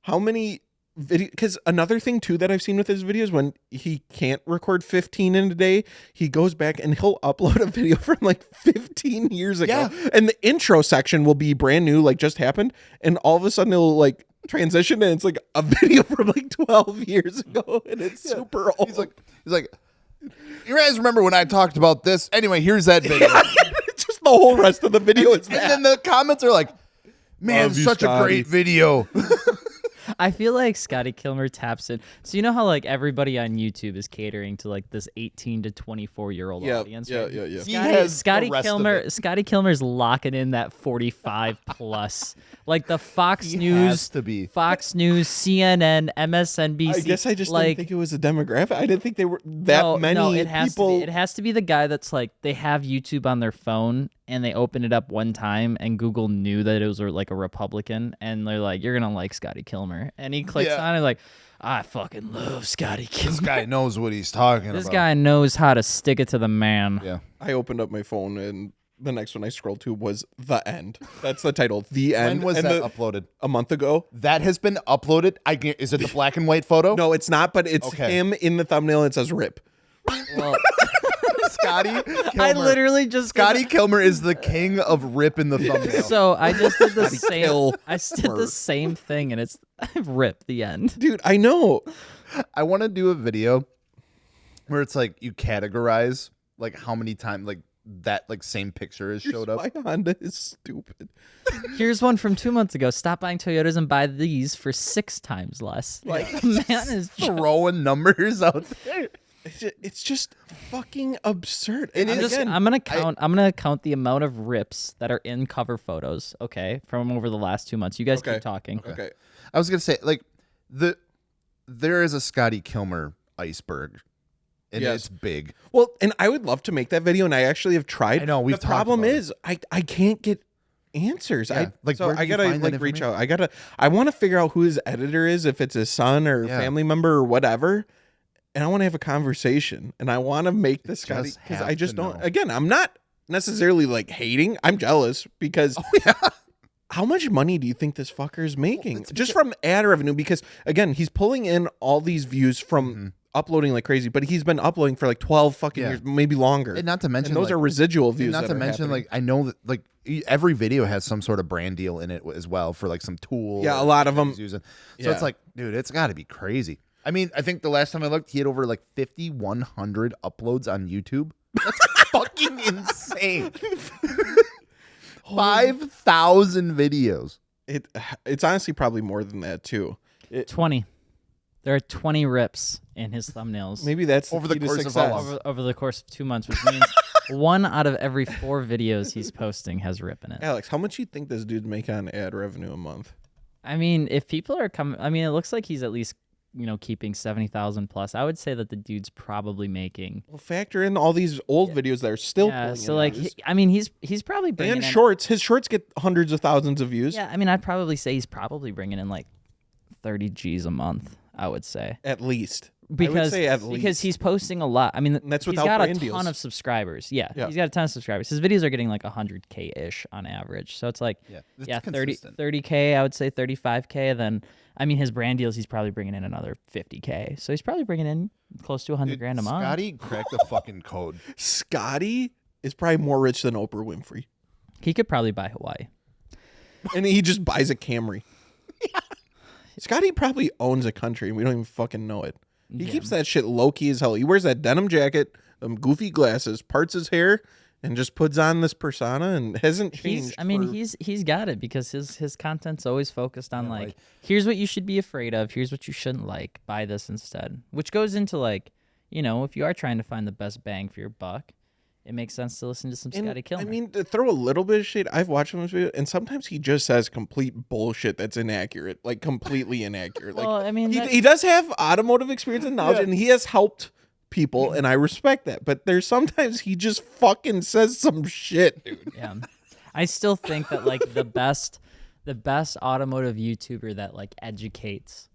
how many video, because another thing too that I've seen with his videos, when he can't record 15 in a day, he goes back and he'll upload a video from like 15 years ago, and the intro section will be brand new, like just happened, and all of a sudden it'll like transition and it's like a video from like 12 years ago, and it's super old. He's like, you guys remember when I talked about this? Anyway, here's that video. Just the whole rest of the video is that. And then the comments are like, man, such a great video. I feel like Scotty Kilmer taps in. So you know how like everybody on YouTube is catering to like this 18 to 24-year-old audience. Yeah, right? yeah, yeah. He has Scotty the rest of Kilmer. it. Scotty Kilmer's locking in that 45 plus, like the Fox He News, has to be. Fox News, CNN, MSNBC. I guess I just like, didn't think it was a demographic. I didn't think they were that many no, it has people. To be. It has to be the guy that's like they have YouTube on their phone and they open it up one time and Google knew that it was like a Republican and they're like, you're gonna like Scotty Kilmer, and he clicks on it like, I fucking love Scotty Kilmer. This guy knows what he's talking This about. guy knows how to stick it to the man. Yeah. I opened up my phone and the next one I scrolled to was The End. That's the title. The End. When was And that uploaded? A month ago. That has been uploaded. Is it the black and white photo? No, it's not, but it's Okay. him in the thumbnail. It says RIP. Well, Scotty Kilmer. I literally just Scotty Kilmer is the king of rip in the thumbnail. So I just did the same. Kilmer. I did the same thing, and it's rip the end. Dude, I know. I want to do a video where it's like you categorize like how many times like that like same picture has showed up. My Honda is stupid. Here's one from 2 months ago. Stop buying Toyotas and buy these for 6 times less. Like, man is Throwing numbers out there. It's just fucking absurd. It And is. again, I'm gonna count the amount of rips that are in cover photos. Okay, from over the last 2 months. You guys Okay. keep talking. Okay. I was gonna say like there is a Scotty Kilmer iceberg, and Yes. it's big. Well, and I would love to make that video, and I actually have tried. I know, we've The talked problem about it. is I can't get answers. Yeah, like, so where do I you gotta find that like reach information? out. I want to figure out who his editor is, if it's his son or Yeah. family member or whatever. And I want to have a conversation, and I want to make this Scotty just because have I just to don't. know. Again, I'm not necessarily like hating. I'm jealous because how much money do you think this fucker is making just from ad revenue? Because again, he's pulling in all these views from uploading like crazy, but he's been uploading for like 12 fucking Yeah. years, maybe longer. And not to mention And those like, are residual views. not that to are mention happening. like I know that like every video has some sort of brand deal in it as well for like some tool. Yeah, or a lot of that them. he's using. So Yeah. it's like, dude, it's got to be crazy. I mean, I think the last time I looked, he had over like 5,100 uploads on YouTube. That's fucking insane. 5,000 videos. It's honestly probably more than that too. 20. There are 20 rips in his thumbnails Maybe that's Over the key to course of success. how long? over the course of 2 months, which means 1 out of every 4 videos he's posting has rip in it. Alex, how much do you think this dude make on ad revenue a month? I mean, if people are coming, I mean, it looks like he's at least keeping 70,000 plus. I would say that the dude's probably making. Well, factor in all these old videos that are still Yeah, pulling so in like, views. I mean, he's probably bringing And in, shorts. His shorts get hundreds of thousands of views Yeah, I mean, I'd probably say he's probably bringing in like 30 G's a month. I would say at least. I would because say at least. because he's posting a lot. I mean, And that's he's without got a brand ton deals. of subscribers. Yeah, Yeah. he's got a ton of subscribers. His videos are getting like 100K ish on average. So it's like It's 30K. I would say 35K. Then I mean, his brand deals, he's probably bringing in another 50K. So he's probably bringing in close to 100 grand a month. Scotty cracked the fucking code. Scotty is probably more rich than Oprah Winfrey, He could probably buy Hawaii. and he just buys a Camry. Scotty probably owns a country, and we don't even fucking know it. He keeps that shit low key as hell. He wears that denim jacket, goofy glasses, parts his hair, and just puts on this persona and hasn't changed. He's got it because his content's always focused on like, here's what you should be afraid of, here's what you shouldn't like, buy this instead. Which goes into like, if you are trying to find the best bang for your buck, it makes sense to listen to some Scotty Kilmer. I mean, to throw a little bit of shade, I've watched him in this video, and sometimes he just says complete bullshit that's inaccurate, like completely inaccurate. Well, like, I mean, he does have automotive experience and knowledge, and he has helped people, and I respect that. But there's sometimes he just fucking says some shit, dude. yeah, I still think that like the best automotive YouTuber that like educates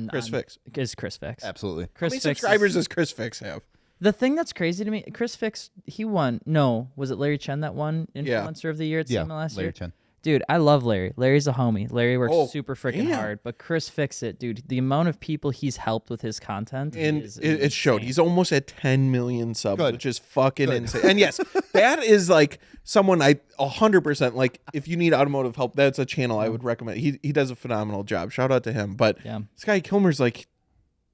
Chris Fix. is Chris Fix. Absolutely. How Chris many Fix subscribers does Chris Fix have? The thing that's crazy to me, Chris Fix, he won. No, was it Larry Chen that won Influencer of the Year at SEMA last Larry year? Chen. Dude, I love Larry. Larry's a homie. Larry works super freaking damn. hard. But Chris Fix it, dude. The amount of people he's helped with his content And is it showed. insane. He's almost at 10 million subs, Good. which is fucking insane. And yes, that is like someone 100%, like if you need automotive help, that's a channel I would recommend. He does a phenomenal job. Shout out to him. But Yeah. Scotty Kilmer's like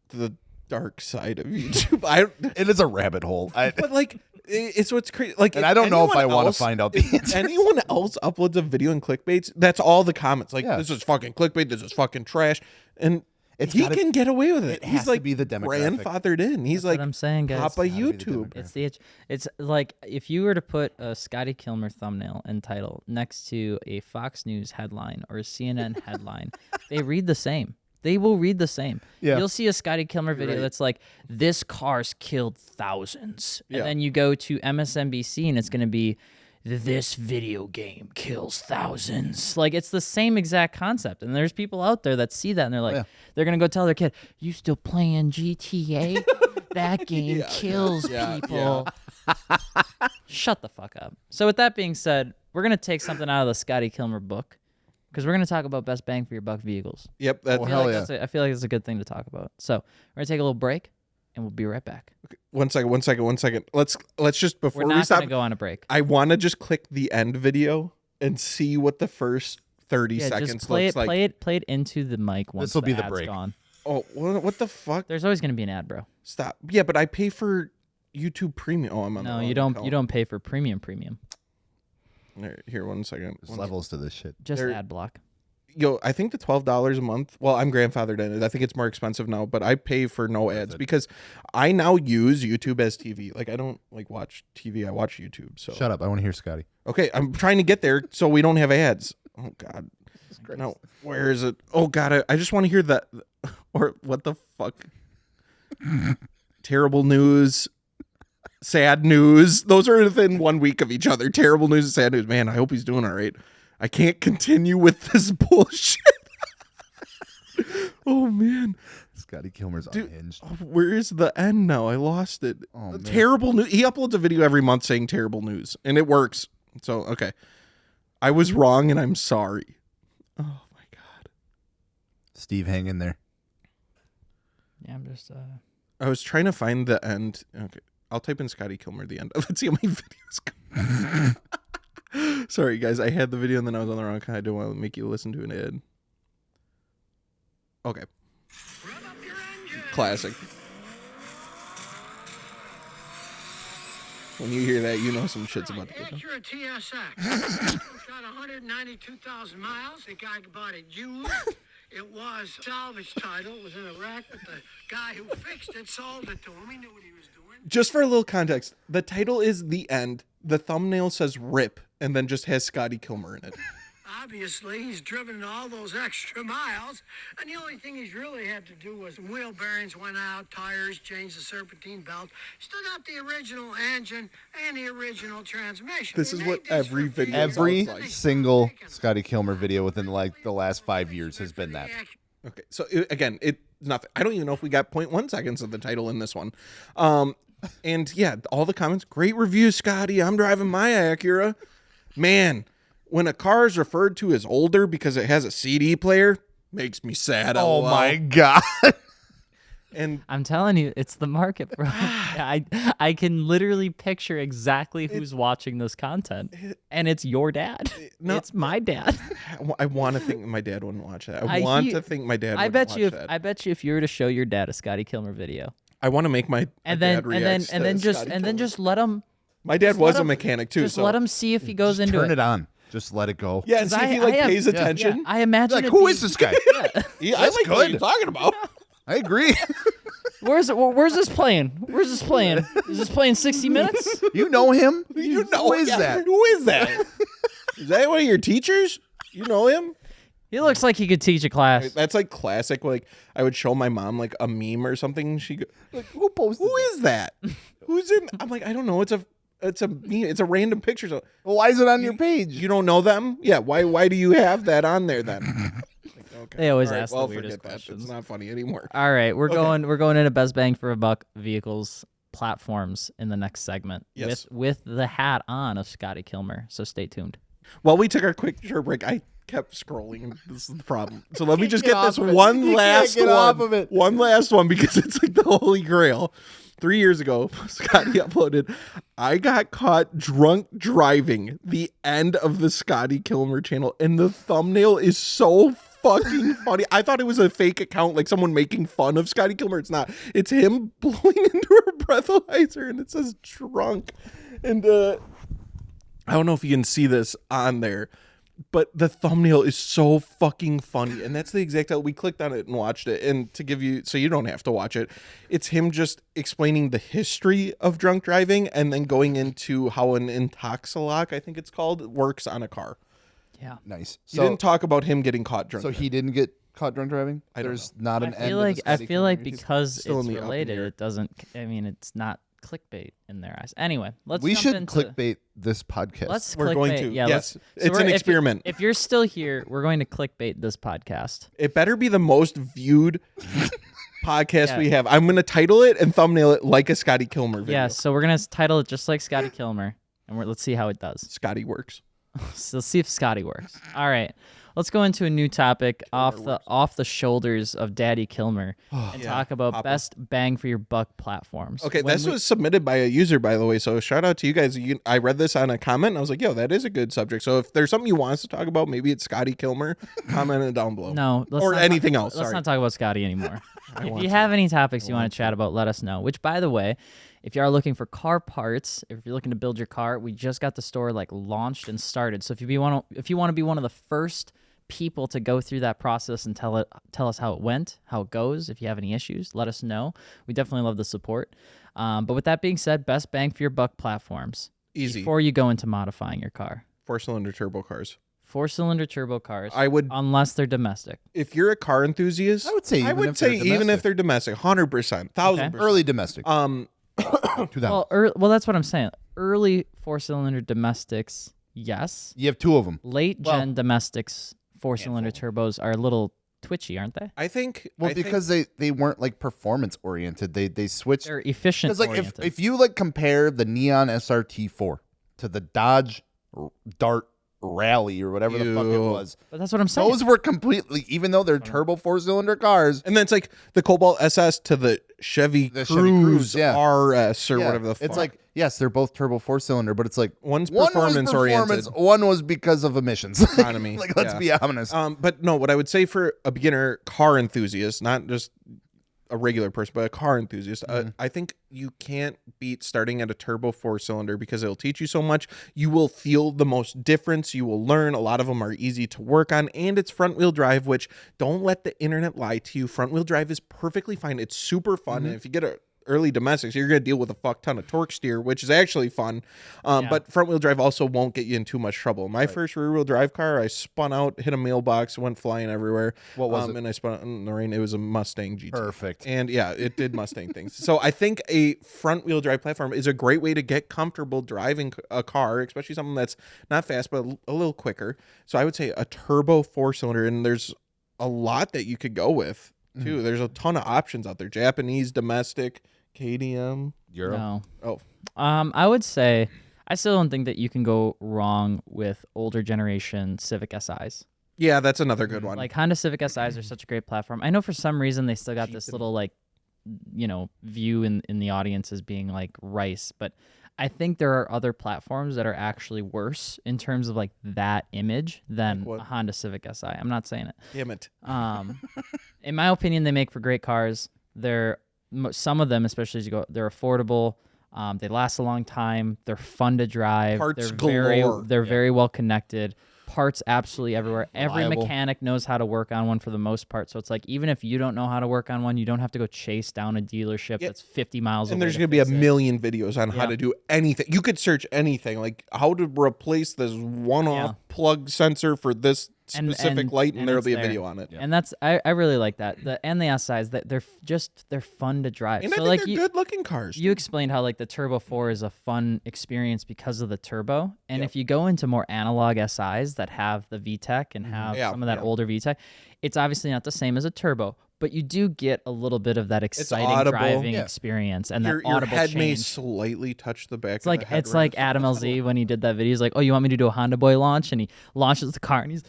the dark side of YouTube. It is a rabbit hole. But like It's what's crazy. Like, And I don't know if I want to else- find out the if answers. anyone else uploads a video in clickbaits, that's all the comments. Like, Yeah. this is fucking clickbait. This is fucking trash. And It's he gotta- can get away with it. it He's has to like be the demographic. grandfathered in. He's That's like, what I'm saying, guys. Papa It's gotta be the YouTube. demographic. It's like if you were to put a Scotty Kilmer thumbnail and title next to a Fox News headline or a CNN headline, they read the same. They will read the same. Yeah. You'll see a Scotty Kilmer video right. that's like, this car's killed thousands. Yeah. And then you go to MSNBC and it's going to be, this video game kills thousands. Like, it's the same exact concept. And there's people out there that see that and they're like, Yeah. they're going to go tell their kid, you still playing GTA? That game kills people. Shut the fuck up. So with that being said, we're going to take something out of the Scotty Kilmer book because we're going to talk about best bang for your buck vehicles. Yep. That's Oh, I feel hell like yeah. I feel like it's a good thing to talk about. So we're going to take a little break and we'll be right back. one second. Let's just before We're we not stop. going to go on a break. I want to just click the end video and see what the first 30 Yeah, seconds just play looks it, like. play it into the mic once This'll be the ad's break. gone. Oh, what the fuck? There's always going to be an ad, bro. Stop. Yeah, but I pay for YouTube Premium. Oh, I'm on the No, wrong you don't. account. You don't pay for premium. Here, 1 second. There's levels to this shit. Just There- ad block. Yo, I think the $12 a month. Well, I'm grandfathered in it. I think it's more expensive now, but I pay for no ads because I now use YouTube as TV. Like, I don't like watch TV. I watch YouTube. So Shut up. I want to hear Scotty. okay, I'm trying to get there so we don't have ads. Oh God. No, where is it? Oh God, I just want to hear that. Or what the fuck? Terrible news. Sad news. Those are within 1 week of each other. Terrible news and sad news. Man, I hope he's doing all right. I can't continue with this bullshit. Oh man, Scotty Kilmer's Dude, unhinged. where is the end now? I lost it. Oh, man. Terrible news. He uploads a video every month saying terrible news, and it works. So okay, I was wrong, and I'm sorry. Oh my God. Steve, hang in there. Yeah, I'm just. I was trying to find the end. Okay, I'll type in Scotty Kilmer the end. Let's see how many videos go. Sorry, guys. I had the video and then I was on the wrong kind. I don't want to make you listen to an ad. Okay. Classic. When you hear that, you know some shit's about to go down. It's your TSX. It's got 192,000 miles. The guy bought it used. It was salvage title. It was in a wreck, but the guy who fixed it sold it to him. He knew what he was doing. Just for a little context, the title is The End. The thumbnail says RIP and then just has Scotty Kilmer in it. Obviously, he's driven all those extra miles, and the only thing he's really had to do was wheel bearings went out, tires, changed the serpentine belt, stood up the original engine and the original transmission. This is what every video Every sounds like. single Scotty Kilmer video within like the last 5 years has been that. Okay, so again, it's nothing. I don't even know if we got 0.1 seconds of the title in this one. And yeah, all the comments, great review, Scotty. I'm driving my Acura. Man, when a car is referred to as older because it has a CD player, makes me sad. Oh LOL. my God. And I'm telling you, it's the market, bro. I can literally picture exactly who's watching this content, and it's your dad. No. It's my dad. I want to think my dad wouldn't watch that. I want to think my dad I wouldn't bet watch you. that. I bet you, if you were to show your dad a Scotty Kilmer video, I want to make my and dad then just let him. My dad just was let a him- mechanic too. Just so let him see if he goes into Turn it. it on. Just let it go. yeah, and see if he like pays attention. Yeah, I imagine. Like, it'd who be- is this guy? Yeah, I That's like what good. you're talking about. I agree. Where's this playing? Where's this playing? Is this playing 60 Minutes? You know him? You know Who is yeah, that? Who is that? Is that one of your teachers? You know him? He looks like he could teach a class. That's like classic. Like I would show my mom like a meme or something. She go, like, Who posted who is that? Who's in? I'm like, I don't know. It's a meme. It's a random picture. So Well, why is it on your page? you don't know them? Yeah. Why do you have that on there then? Like, okay. They always All right, ask well, the weirdest forget that. questions. It's not funny anymore. All right, we're going into best bang for a buck vehicles platforms in the next segment Yes. with the hat on of Scotty Kilmer. So stay tuned. While we took our quick short break, I kept scrolling. And this is the problem. So let me just get get this off of it. one You can't last get one. off of it. One last one because it's like the holy grail. 3 years ago, Scotty uploaded, I got caught drunk driving, the end of the Scotty Kilmer channel. And the thumbnail is so fucking funny. I thought it was a fake account, like someone making fun of Scotty Kilmer. It's not. It's him blowing into a breathalyzer, and it says drunk. And I don't know if you can see this on there, but the thumbnail is so fucking funny. And that's the exact, we clicked on it and watched it. And to give you, so you don't have to watch it, it's him just explaining the history of drunk driving and then going into how an intoxilock, I think it's called, works on a car. Yeah. Nice. He didn't talk about him getting caught drunk. So he didn't get caught drunk driving? There's not an end. I feel like because it's Still in the up in related, the air. it doesn't. I mean, it's not clickbait in their eyes. Anyway, We jump should into, clickbait this podcast. Let's We're clickbait. going to. Yeah, Yes. so It's an experiment. If you're still here, we're going to clickbait this podcast. It better be the most viewed podcast Yeah. we have. I'm going to title it and thumbnail it like a Scotty Kilmer video. Yeah, so we're gonna title it just like Scotty Kilmer, and let's see how it does. Scotty works. So let's see if Scotty works. All right, let's go into a new topic off the shoulders of Daddy Kilmer and talk about Papa. best bang for your buck platforms. Okay, When this we- was submitted by a user, by the way, so shout out to you guys. I read this on a comment, and I was like, yo, that is a good subject. So if there's something you want us to talk about, maybe it's Scotty Kilmer, comment it down below. no, let's or not anything talk, else, Let's sorry. not talk about Scotty anymore. If you have any topics you want to chat about, let us know. Which, by the way, if you are looking for car parts, if you're looking to build your car, we just got the store like launched and started. So if you want to be one of the first people to go through that process and tell us how it went, how it goes, if you have any issues, let us know. We definitely love the support. But with that being said, best bang for your buck platforms. Easy. Before you go into modifying your car. 4-cylinder turbo cars. 4-cylinder turbo cars. I would, unless they're domestic. if you're a car enthusiast, I would say even if they're even if domestic. they're domestic, 100%, 1000%. Early domestic. 2000. Well, that's what I'm saying. Early 4-cylinder domestics, yes. You have two of them. Late gen domestics, 4-cylinder turbos are a little twitchy, aren't they? I think Well, I think- because they weren't like performance oriented. They switched. They're efficient. Because like oriented. if you like compare the Neon SRT4 to the Dodge Dart Rally or whatever the fuck it Ew. was, but that's what I'm saying. those were completely, even though they're turbo 4-cylinder cars. and then it's like the Cobalt SS to the Chevy The Cruise, Chevy Cruise, yeah. RS or Yeah, whatever the fuck. it's like, yes, they're both turbo 4-cylinder, but it's like One's one was performance oriented. one was because of emissions. Economy, Like, let's yeah. be honest. But no, what I would say for a beginner car enthusiast, not just a regular person, but a car enthusiast, I think you can't beat starting at a turbo 4-cylinder because it'll teach you so much. You will feel the most difference. You will learn. A lot of them are easy to work on, and it's front wheel drive, which don't let the internet lie to you. Front wheel drive is perfectly fine. It's super fun. And if you get a early domestics, you're going to deal with a fuck ton of torque steer, which is actually fun. But front wheel drive also won't get you in too much trouble. My first rear wheel drive car, I spun out, hit a mailbox, went flying everywhere. What was it? And I spun out in the rain. It was a Mustang GT. Perfect. And yeah, it did Mustang things. So I think a front wheel drive platform is a great way to get comfortable driving a car, especially something that's not fast, but a little quicker. So I would say a turbo 4-cylinder, and there's a lot that you could go with too. There's a ton of options out there. Japanese, domestic, KDM. Euro. No. Oh, I would say I still don't think that you can go wrong with older generation Civic SIs. yeah, that's another good one. Like Honda Civic SIs are such a great platform. I know for some reason they still got this little like, view in the audience as being like rice, but I think there are other platforms that are actually worse in terms of like that image than Like what? a Honda Civic Si. I'm not saying it. Damn it. In my opinion, they make for great cars. Some of them, especially as you go, they're affordable. They last a long time. They're fun to drive. Parts they're galore. very well connected. Parts absolutely everywhere. Every Reliable. mechanic knows how to work on one for the most part. So it's like even if you don't know how to work on one, you don't have to go chase down a dealership that's 50 miles away. And there's going going to be a million videos on how Yeah. to do anything. You could search anything, like how to replace this one-off plug sensor for this specific light, and there'll it's be a there. video on it. And that's I really like that. The SIs, that they're fun to drive. And so I think like they're good-looking cars. you explained how like the Turbo 4 is a fun experience because of the turbo. And if you go into more analog SIs that have the VTEC and have Yeah, some of that yeah. older VTEC, it's obviously not the same as a turbo, but you do get a little bit of that exciting audible. driving Yeah. experience and your that audible head may change. slightly touch the back. It's like Adam LZ when he did that video. He's like, "Oh, you want me to do a Honda Boy launch?" And he launches the car and he's,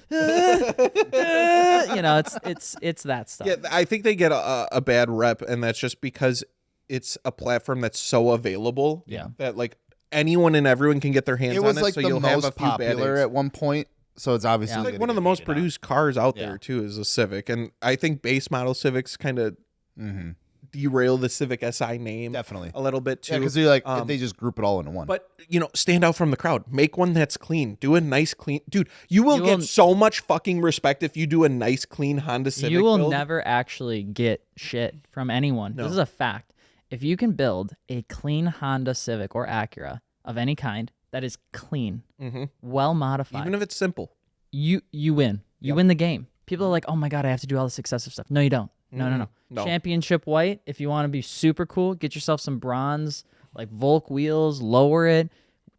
it's that stuff. Yeah, I think they get a bad rep, and that's just because it's a platform that's so available. Yeah. That like anyone and everyone can get their hands It on was it. like so the you'll have a most few bad popular eggs. at one point. So it's obviously Yeah. It's like gonna one of get the most hated on. produced cars out Yeah. there too is a Civic, and I think base model Civics kind of Mhm. derail the Civic Si name Definitely. a little bit too. Yeah, because you're like Um, they just group it all into one. But stand out from the crowd. Make one that's clean. Do a nice clean, dude. You will You get will- so much fucking respect if you do a nice clean Honda Civic. You will build. never actually get shit from anyone. No. This is a fact. If you can build a clean Honda Civic or Acura of any kind that is clean, well modified, even if it's simple. you win. You win the game. People are like, oh my God, I have to do all this excessive stuff. No, you don't. No. No. Championship white, if you want to be super cool, get yourself some bronze, like Volk wheels, lower it,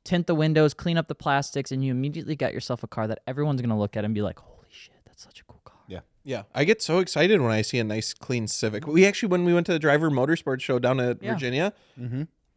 tint the windows, clean up the plastics, and you immediately got yourself a car that everyone's going to look at and be like, holy shit, that's such a cool car. Yeah, I get so excited when I see a nice clean Civic. We actually, when we went to the Driver Motorsports show down at Yeah. Virginia,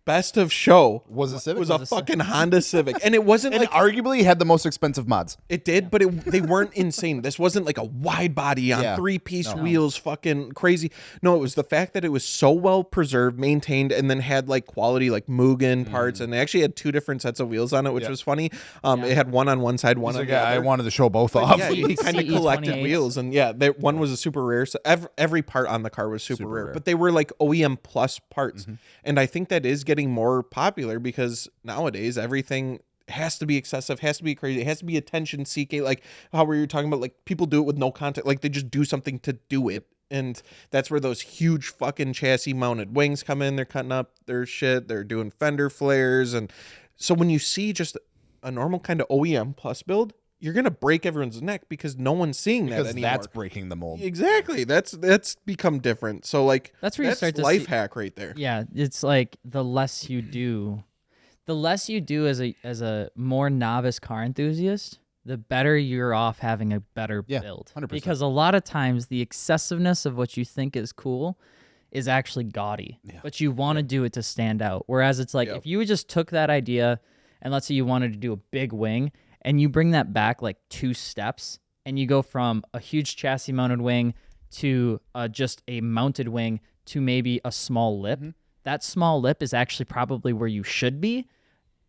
best of show Was a Civic? was a fucking Honda Civic, and it wasn't and like arguably had the most expensive mods. it did, but they weren't insane. This wasn't like a wide body on Yeah. 3-piece wheels, fucking crazy. No, it was the fact that it was so well preserved, maintained, and then had like quality like Mugen parts, and they actually had 2 different sets of wheels on it, which was funny. It had one on one side, one on the I other. wanted to show both off. Yeah, he kind of CE collected 28s. wheels, and one was a super rare. So every part on the car was super rare, rare. but they were like OEM plus parts, and I think that is getting more popular because nowadays everything has to be excessive, has to be crazy, it has to be attention seeking. Like how we were talking about, like people do it with no context, like they just do something to do it. And that's where those huge fucking chassis mounted wings come in. They're cutting up their shit. They're doing fender flares. And so when you see just a normal kind of OEM plus build, you're going to break everyone's neck because no one's seeing that because anymore. that's breaking the mold. Exactly. That's become different. So like That's where you start to life see- hack right there. Yeah, it's like the less you do as a more novice car enthusiast, the better you're off having a better Yeah, build. 100%. Because a lot of times the excessiveness of what you think is cool is actually gaudy, but you want to do it to stand out. Whereas it's like if you just took that idea and let's say you wanted to do a big wing and you bring that back like 2 steps and you go from a huge chassis mounted wing to just a mounted wing to maybe a small lip. That small lip is actually probably where you should be.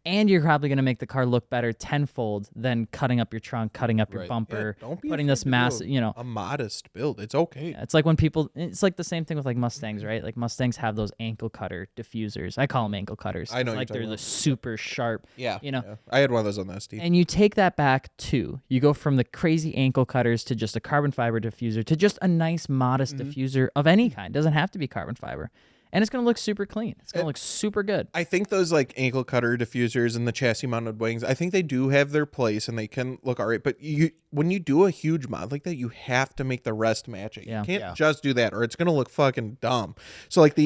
And you're probably going to make the car look better tenfold than cutting up your trunk, cutting up your bumper, Don't be putting afraid this to do massive, a modest build. It's okay. it's like when people, it's like the same thing with like Mustangs, right? Like Mustangs have those ankle cutter diffusers. I call them ankle cutters. I know It's what like you're they're talking the about. super sharp, Yeah. you know. Yeah. I had one of those on the ST. And you take that back too. You go from the crazy ankle cutters to just a carbon fiber diffuser to just a nice modest diffuser of any kind. Doesn't have to be carbon fiber. And it's going to look super clean. It's going to look super good. I think those like ankle cutter diffusers and the chassis mounted wings, I think they do have their place and they can look all right. But when you do a huge mod like that, you have to make the rest match it. Yeah. You can't just do that or it's going to look fucking dumb. So like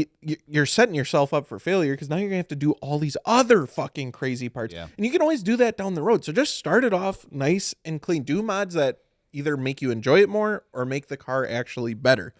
you're setting yourself up for failure because now you're going to have to do all these other fucking crazy parts. Yeah. And you can always do that down the road. So just start it off nice and clean. Do mods that either make you enjoy it more or make the car actually better.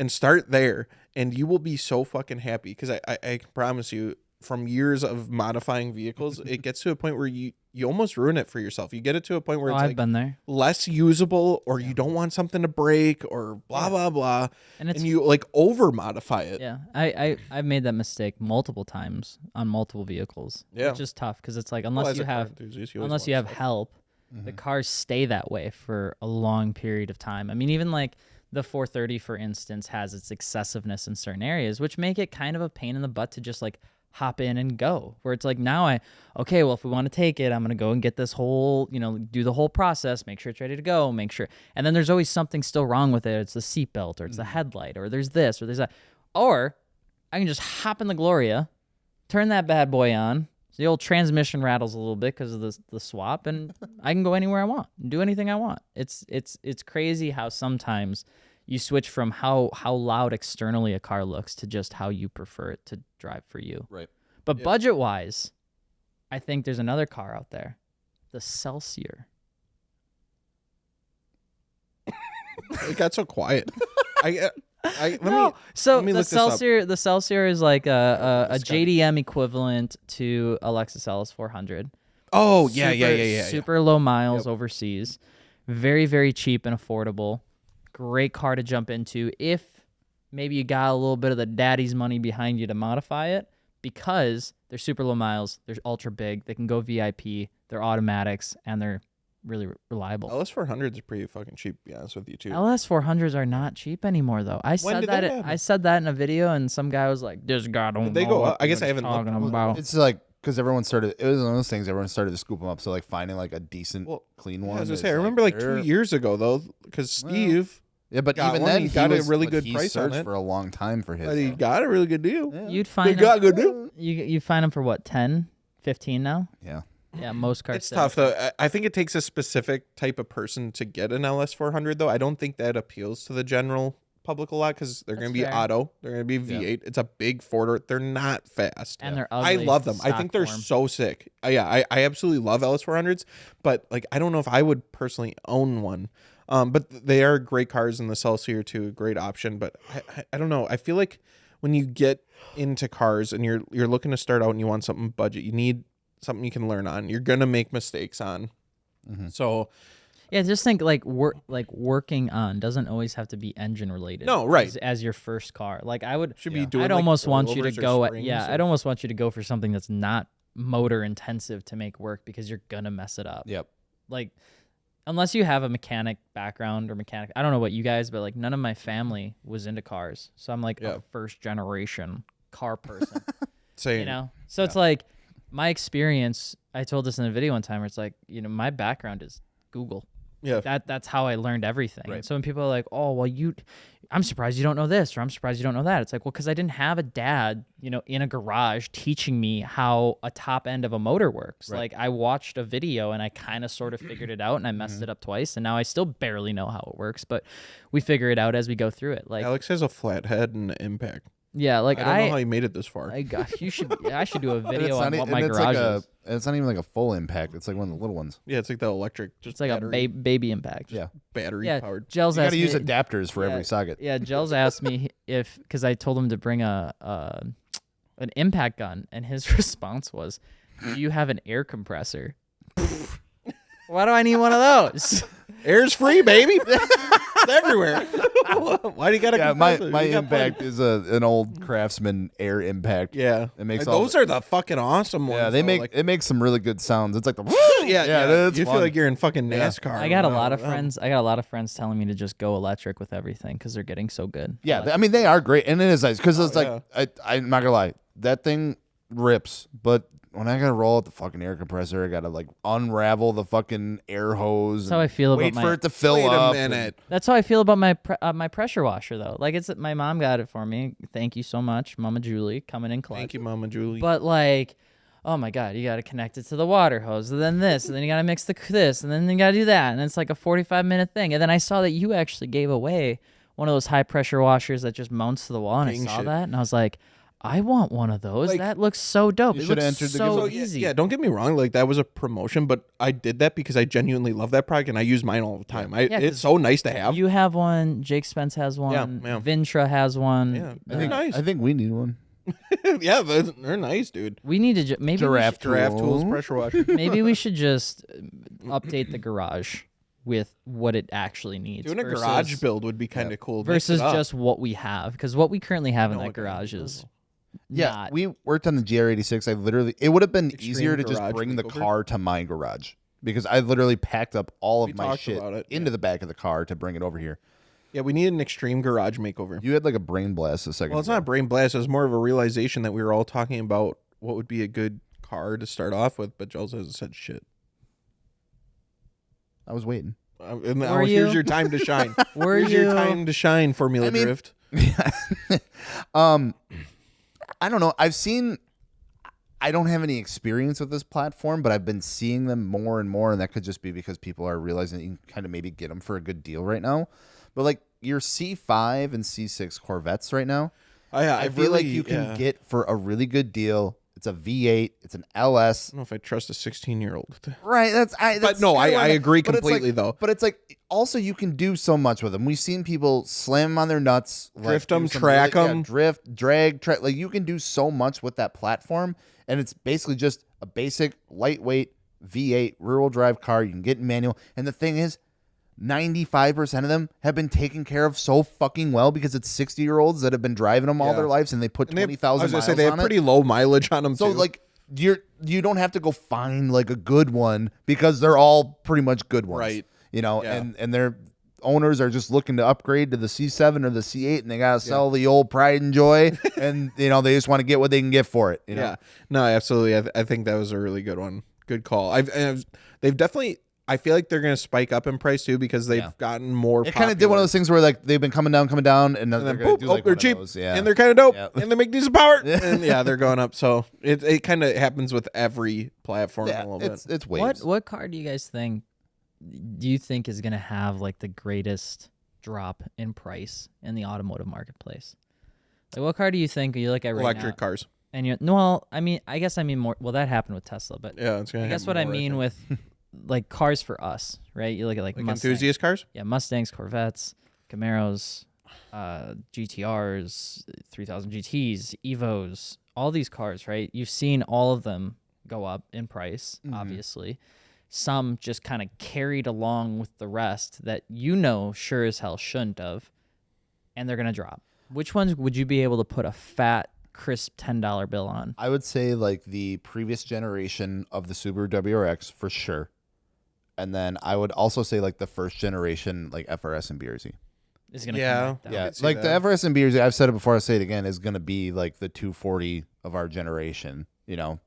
And start there, and you will be so fucking happy. Because I can promise you, from years of modifying vehicles, it gets to a point where you almost ruin it for yourself. You get it to a point where it's I've like been there. less usable, or you don't want something to break, or blah blah blah, And it's you like over modify it. Yeah, I've made that mistake multiple times on multiple vehicles. Yeah. Which is tough because it's like Well, unless as you a car have enthusiast, you always unless want you have stuff. help, the cars stay that way for a long period of time. I mean, even like the 430, for instance, has its excessiveness in certain areas, which make it kind of a pain in the butt to just like hop in and go. Where it's like now okay, well, if we want to take it, I'm gonna go and get this whole, do the whole process, make sure it's ready to go, make sure. And then there's always something still wrong with it. It's the seatbelt, or it's the headlight, or there's this, or there's that. Or I can just hop in the Gloria, turn that bad boy on. So the old transmission rattles a little bit because of the swap, and I can go anywhere I want, do anything I want. It's crazy how sometimes you switch from how loud externally a car looks to just how you prefer it to drive for you. Right. But budget-wise, I think there's another car out there, the Celsior. It got so quiet. Let me So me the look this up. Celsior is like a JDM equivalent to a Lexus LS 400. Oh yeah. Super low miles overseas, very very cheap and affordable. Great car to jump into if maybe you got a little bit of the daddy's money behind you to modify it, because they're super low miles, they're ultra big, they can go VIP, they're automatics, and they're really reliable. LS400s are pretty fucking cheap, to be honest with you, too. LS400s are not cheap anymore, though. I said did that that. happen? I said that in a video, and some guy was like, "This guy don't Did they know go what up? I guess I he's haven't looked. talking about." It's like because everyone started. It was one of those things. Everyone started to scoop them up. So like finding like a decent, clean one. I was gonna is, say, I remember like 2 they're- years ago though, because Steve, Yeah, but got even one, then he got a was, really like, good he price on searched it. for a long time for his. he got a really good deal. You'd They find got a them, good deal. you find them for what 10, 15 now? Yeah. Yeah, most cars. It's tough though. I think it takes a specific type of person to get an LS400 though. I don't think that appeals to the general public a lot because they're going to be That's fair. auto. They're going to be V8. It's a big four-door. They're not fast. And they're I ugly. love them. I think they're stock so form. sick. I absolutely love LS400s, but like I don't know if I would personally own one. But they are great cars, and the Celsior too, a great option. But I don't know. I feel like when you get into cars and you're looking to start out and you want something budget, you need something you can learn on. You're gonna make mistakes on. So Yeah, just think like working on doesn't always have to be engine related. No, right. As your first car, like I would. should be doing. I'd like, almost want you to coilovers or go. springs Yeah, or- I'd almost want you to go for something that's not motor intensive to make work because you're gonna mess it up. Yep. Like, unless you have a mechanic background or mechanic, I don't know what you guys, but like none of my family was into cars, so I'm like Yeah. a first generation car person. Same. You know, so it's like my experience. I told this in a video one time where it's like, you know, my background is Google. Yeah. That's how I learned everything. Right. And so when people are like, "Oh, well, I'm surprised you don't know this," or "I'm surprised you don't know that," it's like, well, because I didn't have a dad, you know, in a garage teaching me how a top end of a motor works. Right. Like I watched a video and I kind of sort of figured it out, and I messed it up twice, and now I still barely know how it works, but we figure it out as we go through it. Like, Alex has a flat head and an impact. yeah, like I don't know how he made it this far. I should do a And video on not, what and my it's garage like is. it's not even like a full impact. It's like one of the little ones. Yeah, it's like the electric, just It's like battery, a baby impact. Yeah. battery Yeah, powered. Gels You got asked to use me- adapters for yeah, every socket. Yeah, Gels asked me because I told him to bring an impact gun, and his response was, "Do you have an air compressor?" Why do I need one of those? Air's free, baby. It's everywhere. Why do you got to? Yeah, my impact is an old Craftsman air impact. Yeah, It makes all those are the fucking awesome ones. Yeah, they though, make like, it makes some really good sounds. It's like the yeah. it's You feel fun. like you're in fucking NASCAR. I got a lot of Wow. friends. I got a lot of friends telling me to just go electric with everything because they're getting so good. Yeah, I mean they are great, and it is nice because it's Oh, like I'm not gonna lie, that thing rips, but when I gotta roll out the fucking air compressor, I gotta like unravel the fucking air hose. That's how and I feel wait about for my. it to fill Wait a up. minute. That's how I feel about my pressure washer though. Like it's my mom got it for me. Thank you so much, Mama Julie, coming in clutch. Thank you, Mama Julie. But like, oh my God, you got to connect it to the water hose, and then this, and then you got to mix this, and then you got to do that, and it's like a 45-minute thing. And then I saw that you actually gave away one of those high pressure washers that just mounts to the wall, and King I saw shit. that, and I was like, I want one of those. Like, that looks so dope. you It shoulda looks entered the so giveaway. easy. Yeah, don't get me wrong. Like that was a promotion, but I did that because I genuinely love that product and I use mine all the time. Yeah, 'cause It's so nice to have. You have one. Jake Spence has one. yeah. Vintra has one. Yeah, I think, nice. I think we need one. Yeah, they're nice, dude. We need to maybe Giraffe Giraffe tools, tool. pressure washer. maybe we should just update the garage with what it actually needs. Doing a versus- garage build would be kind of cool. Mix versus it up. just what we have, because what we currently have in No, that it- garage is Yeah, not. we worked on the GR86. It would have been Extreme easier to just garage bring the makeover? car to my garage because I literally packed up all We of my talked shit about it, into the back of the car to bring it over here. Yeah, we need an extreme garage makeover. You had like a brain blast a second. Well, it's ago. not a brain blast. It was more of a realization that we were all talking about what would be a good car to start off with, but Jules hasn't said shit. I was waiting. And now Were here's you? your time to shine. Were Here's your you? time to shine, Formula I mean- Drift. I don't know. I don't have any experience with this platform, but I've been seeing them more and more, and that could just be because people are realizing that you can kind of maybe get them for a good deal right now. But like your C5 and C6 Corvettes right now, I feel like you can get for a really good deal. It's a V8. It's an LS. I don't know if I trust a 16-year-old. Right. That's no, kinda I agree but it's completely, like- though. But it's like also you can do so much with them. We've seen people slam them on their nuts, Drift do 'em, some track really- 'em. drift, drag, track. Like you can do so much with that platform, and it's basically just a basic lightweight V8 rear-wheel drive car. You can get in manual, and the thing is, 95% of them have been taken care of so fucking well because it's 60-year-olds that have been driving them all Yeah. their lives, and they put And they have- 20,000 I was gonna miles say they have on it. pretty low mileage on them So too. like you don't have to go find like a good one because they're all pretty much good ones, Right. You know, Yeah. and their owners are just looking to upgrade to the C7 or the C8, and they gotta sell the old pride and joy, and they just want to get what they can get for it. You know? Yeah, no, absolutely. I think that was a really good one. Good call. They've definitely. I feel like they're going to spike up in price too because they've gotten more. It kind of did one of those things where like they've been coming down, and then they're then going boop, to do like they're one cheap, of those. Yeah. and they're kind of dope, Yeah. and they make decent power, and they're going up. So it kind of happens with every platform a little bit. It's waves. What car do you think is going to have like the greatest drop in price in the automotive marketplace? Like, what car do you think you look at right Electric now? cars. And you no, well, I guess I mean more. Well, that happened with Tesla, but Yeah, it's going to. I guess what I mean with like cars for us, right? You look at like Mustangs. enthusiast cars. Yeah, Mustangs, Corvettes, Camaros, GTRs, 3000 GTs, Evos, all these cars, right? You've seen all of them go up in price, obviously. Some just kind of carried along with the rest that sure as hell shouldn't have, and they're going to drop. Which ones would you be able to put a fat, crisp $10 bill on? I would say like the previous generation of the Subaru WRX for sure. And then I would also say like the first generation like FRS and BRZ. Is going to Yeah. come back down. Yeah, see like that. the FRS and BRZ, I've said it before, I'll say it again, is going to be like the 240 of our generation. You know,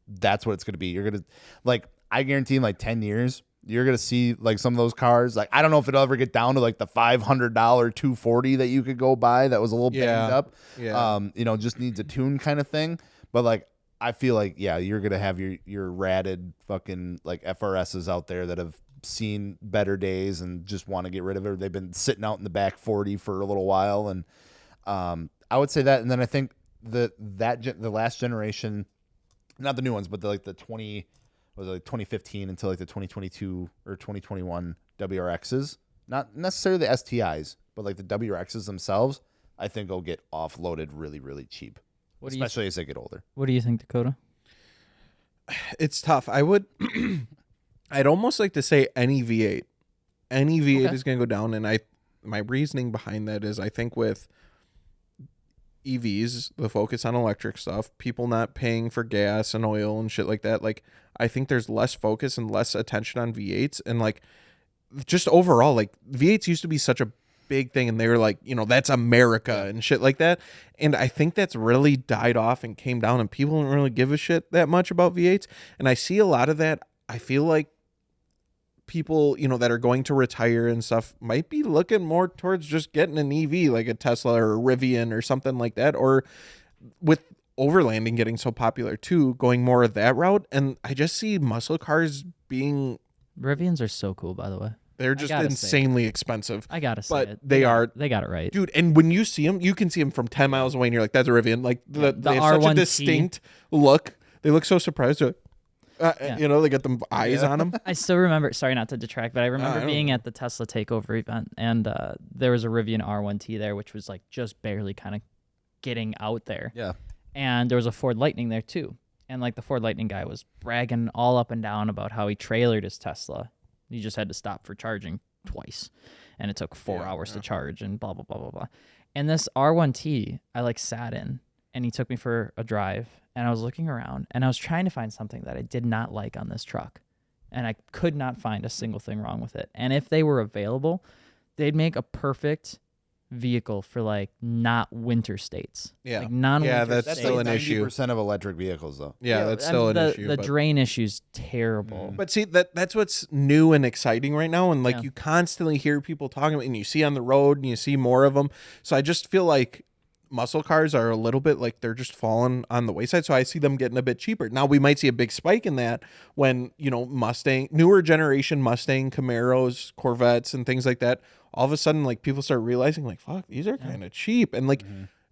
that's what it's going to be. You're going to like, I guarantee in like 10 years, you're going to see like some of those cars. Like, I don't know if it'll ever get down to like the $500 240 that you could go buy that was a little banged up. Yeah. Just needs a tune kind of thing. But like, I feel like, you're going to have your ratted fucking like FRSs out there that have seen better days and just want to get rid of it. They've been sitting out in the back 40 for a little while. And I would say that. And then I think the last generation, not the new ones, but the 2015 until like the 2022 or 2021 WRXs, not necessarily the STIs, but like the WRXs themselves, I think will get offloaded really, really cheap, especially as they get older. What do you think, Dakota? It's tough. I'd almost like to say any V8. Any V8 is going to go down, and my reasoning behind that is I think with EVs, the focus on electric stuff, people not paying for gas and oil and shit like that, like I think there's less focus and less attention on V8s, and like just overall, like V8s used to be such a big thing, and they were like, that's America and shit like that, and I think that's really died off and came down, and people don't really give a shit that much about V8s, and I see a lot of that. I feel like people, that are going to retire and stuff might be looking more towards just getting an EV like a Tesla or a Rivian or something like that, or with overlanding getting so popular too, going more of that route. And I just see muscle cars being Rivians are so cool, by the way. They're just gotta say insanely expensive. I gotta say But it. they are, They got it right. dude. And when you see them, you can see them from 10 miles away and you're like, that's a Rivian. Like they have such a R1T. distinct look. They look so surprised. They're like, they got them eyes on them. I still remember, sorry not to detract, but I remember I being at the Tesla takeover event, and there was a Rivian R1T there, which was like just barely kind of getting out there. Yeah. And there was a Ford Lightning there too. And like the Ford Lightning guy was bragging all up and down about how he trailered his Tesla. He just had to stop for charging twice. And it took 4 hours to charge and blah, blah, blah, blah, blah. And this R1T, I like sat in, and he took me for a drive, and I was looking around, and I was trying to find something that I did not like on this truck. And I could not find a single thing wrong with it. And if they were available, they'd make a perfect vehicle for like not winter states. Yeah. Like non-winter Yeah, that's states. still an issue. 90% of electric vehicles, though. Yeah, that's still an issue. The but- drain issue's terrible. But see, that's what's new and exciting right now, and like Yeah. you constantly hear people talking about, and you see on the road, and you see more of them. So I just feel like muscle cars are a little bit like they're just falling on the wayside. So I see them getting a bit cheaper. Now we might see a big spike in that when Mustang, newer generation Mustang, Camaros, Corvettes, and things like that. All of a sudden, like people start realizing, like, fuck, these are kind of cheap, and like.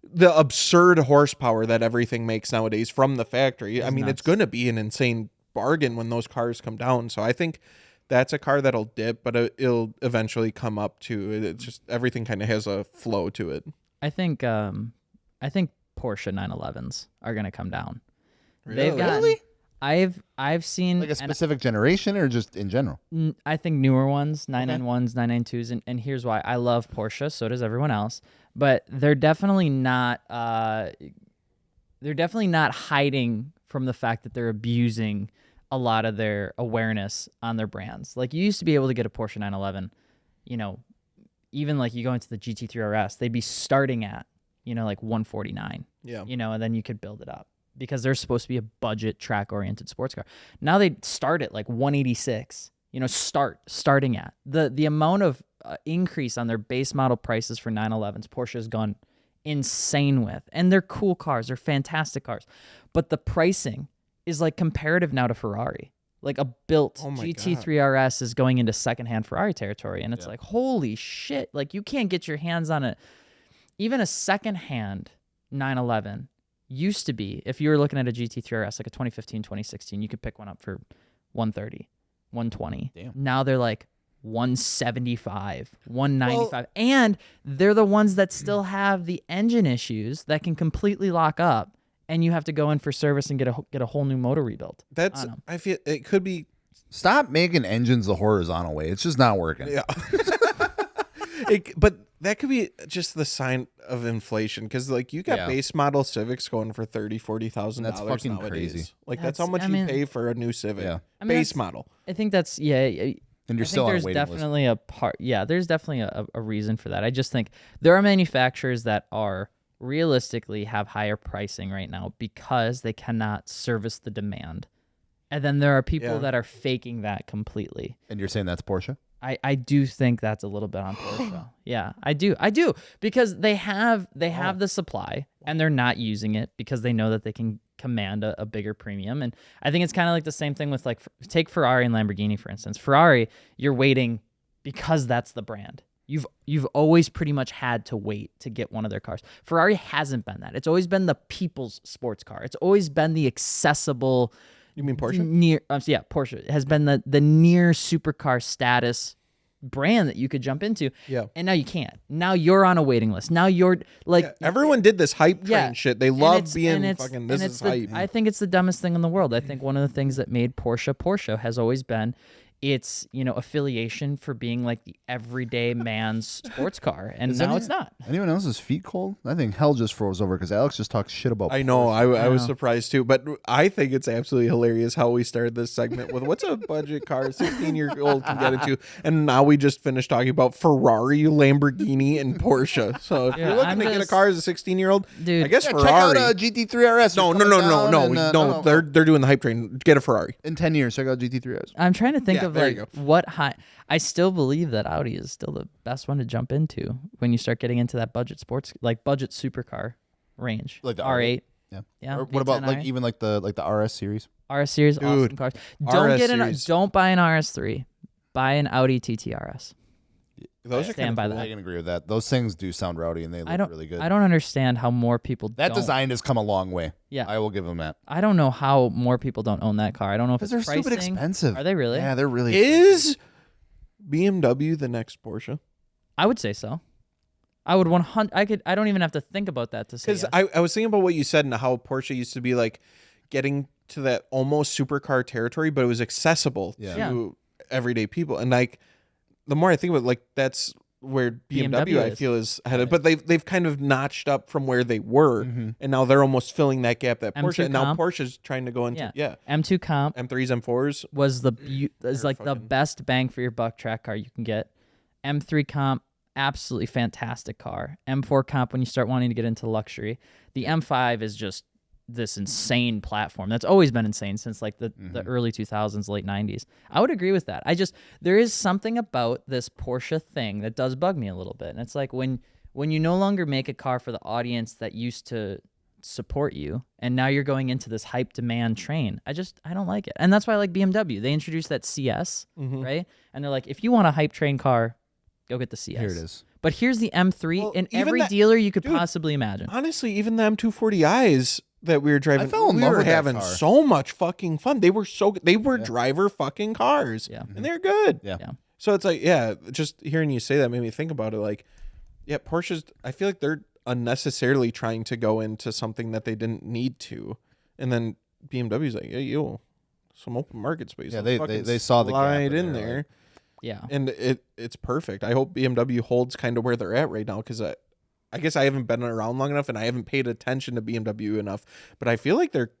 The absurd horsepower that everything makes nowadays from the factory. I mean, it's going to be an insane bargain when those cars come down. So I think that's a car that'll dip, but it'll eventually come up too. It's just everything kind of has a flow to it. I think Porsche 911s are gonna come down. Really? I've seen Like a specific generation or just in general? I think newer ones, 991s, 992s, and here's why. I love Porsche, so does everyone else, but they're definitely not hiding from the fact that they're abusing a lot of their awareness on their brands. Like you used to be able to get a Porsche 911, you know, even like you go into the GT3 RS, they'd be starting at, you know, like 149, Yeah. you know, and then you could build it up because they're supposed to be a budget track oriented sports car. Now they start at like 186, you know, starting at the amount of increase on their base model prices for 911s Porsche has gone insane with, and they're cool cars, they're fantastic cars, but the pricing is like comparative now to Ferrari. Like a built GT3 RS is going into secondhand Ferrari territory, and it's like, holy shit, like you can't get your hands on it. Even a secondhand 911 used to be, if you were looking at a GT3 RS, like a 2015, 2016, you could pick one up for 130, 120. Damn. Now they're like 175, 195. And they're the ones that still have the engine issues that can completely lock up, and you have to go in for service and get a whole new motor rebuilt. That's, I feel it could be. Stop making engines the horizontal way. It's just not working. Yeah. But that could be just the sign of inflation, because like you got base model Civics going for $30,000-$40,000. That's fucking nowadays. crazy. Like that's how much you pay for a new Civic. Yeah. I mean, base model. I think that's And you're still on a there's waiting definitely a part. Yeah, there's definitely a reason for that. I just think there are manufacturers that are realistically have higher pricing right now because they cannot service the demand. And then there are people that are faking that completely. list. And you're saying that's Porsche? I do think that's a little bit on Porsche. Yeah, I do because they have the supply and they're not using it because they know that they can command a bigger premium. And I think it's kind of like the same thing with like take Ferrari and Lamborghini for instance. Ferrari, you're waiting because that's the brand. You've always pretty much had to wait to get one of their cars. Ferrari hasn't been that. It's always been the people's sports car. It's always been the accessible. You mean Porsche? Porsche has been the near supercar status brand that you could jump into. Yeah. And now you can't. Now you're on a waiting list. Now you're like everyone did this hype train shit. They love being and fucking this is hype. I think it's the dumbest thing in the world. I think one of the things that made Porsche has always been its, you know, affiliation for being like the everyday man's sports car, and now it's not. Anyone else's feet cold? I think hell just froze over because Alex just talks shit about I know. Porsche. I was surprised too, but I think it's absolutely hilarious how we started this segment with what's a budget car 16-year-old can get into, and now we just finished talking about Ferrari, Lamborghini, and Porsche. So if you're looking to get a car as a 16-year-old, dude, I guess Check Ferrari. out GT3 RS. No. They're doing the hype train. Get a Ferrari. In 10 years, check out GT3 RS. I'm trying to think of there you like go. what high. I still believe that Audi is still the best one to jump into when you start getting into that budget sports, like budget supercar range. Like the R8. Yeah. Yeah. Or what about V10i? like even like the RS series? RS series, awesome cars. Don't buy an RS3. Buy an Audi TTRS. Those are Stand by I that. can agree with that. Those things do sound rowdy and they look really good. I don't understand how more people That don't. design has come a long way. Yeah. I will give them that. I don't know how more people don't own that car. I don't know if it's Because they're stupid pricing. expensive. Are they really? Yeah, they're really Is BMW the next Porsche? I would say so. I would 100. I don't even have to think about that to say. Because Yes. I was thinking about what you said and how Porsche used to be like getting to that almost supercar territory, but it was accessible to everyday people. And like the more I think about it, like that's where BMW I feel is headed. But they've kind of notched up from where they were, and now they're almost filling that gap that Porsche. M2 And now Comp. Porsche's trying to go into M2 Comp M3s, M4s. was like the best bang for your buck track car you can get. M3 Comp, absolutely fantastic car. M4 Comp when you start wanting to get into luxury. The M5 is just this insane platform that's always been insane since like the early 2000s, late 90s. I would agree with that. There is something about this Porsche thing that does bug me a little bit. And it's like when you no longer make a car for the audience that used to support you and now you're going into this hype demand train. I don't like it. And that's why I like BMW. They introduced that CS, right? And they're like, if you want a hype train car, go get the CS. Here it is. But here's the M3 in even every that- dealer you could dude, possibly imagine. Honestly, even the M240i's that we were driving, I fell in we love were with that having car. so much fucking fun. They were driver fucking cars. Yeah. And they're good. Yeah. Yeah. So it's like, just hearing you say that made me think about it. Like, Porsche's, I feel like they're unnecessarily trying to go into something that they didn't need to. And then BMW's like, some open market space. Yeah, Let's they fucking saw the gap slide and in they're there. like- Yeah. And it's perfect. I hope BMW holds kind of where they're at right now, because I guess I haven't been around long enough and I haven't paid attention to BMW enough. But I feel like they're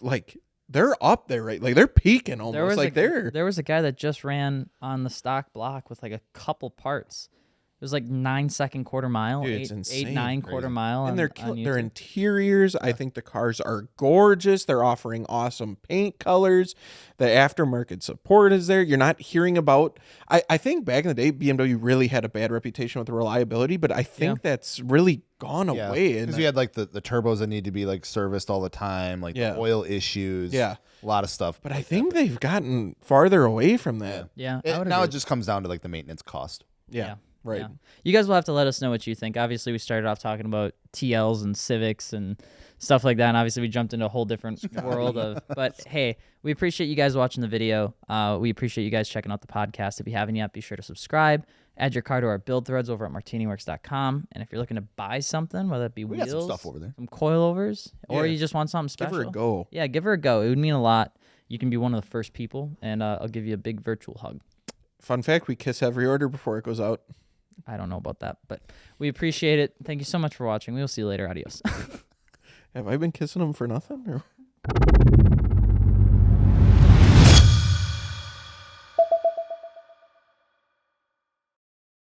like they're up there, right? Like they're peaking almost. There was Like they're there was a guy that just ran on the stock block with like a couple parts. It was like 9-second quarter mile, Dude, it's 8, insane. 9 quarter mile. and on their YouTube. interiors. I think the cars are gorgeous. They're offering awesome paint colors. The aftermarket support is there. You're not hearing about. I think back in the day, BMW really had a bad reputation with the reliability, but I think that's really gone away. Because we had like the turbos that need to be like serviced all the time, like the oil issues. Yeah. A lot of stuff. But I think they've gotten farther away from that. Yeah, Now it just comes down to like the maintenance cost. Yeah. Right. Yeah. You guys will have to let us know what you think. Obviously, we started off talking about TLs and Civics and stuff like that. And obviously, we jumped into a whole different world of. But hey, we appreciate you guys watching the video. We appreciate you guys checking out the podcast. If you haven't yet, be sure to subscribe. Add your car to our build threads over at MartiniWorks.com. And if you're looking to buy something, whether it be We wheels, got some stuff over there. some coilovers, or Yeah. you just want something Give special, her a go. Yeah, give her a go. It would mean a lot. You can be one of the first people, and I'll give you a big virtual hug. Fun fact: we kiss every order before it goes out. I don't know about that, but we appreciate it. Thank you so much for watching. We will see you later. Adios. Have I been kissing them for nothing? Or?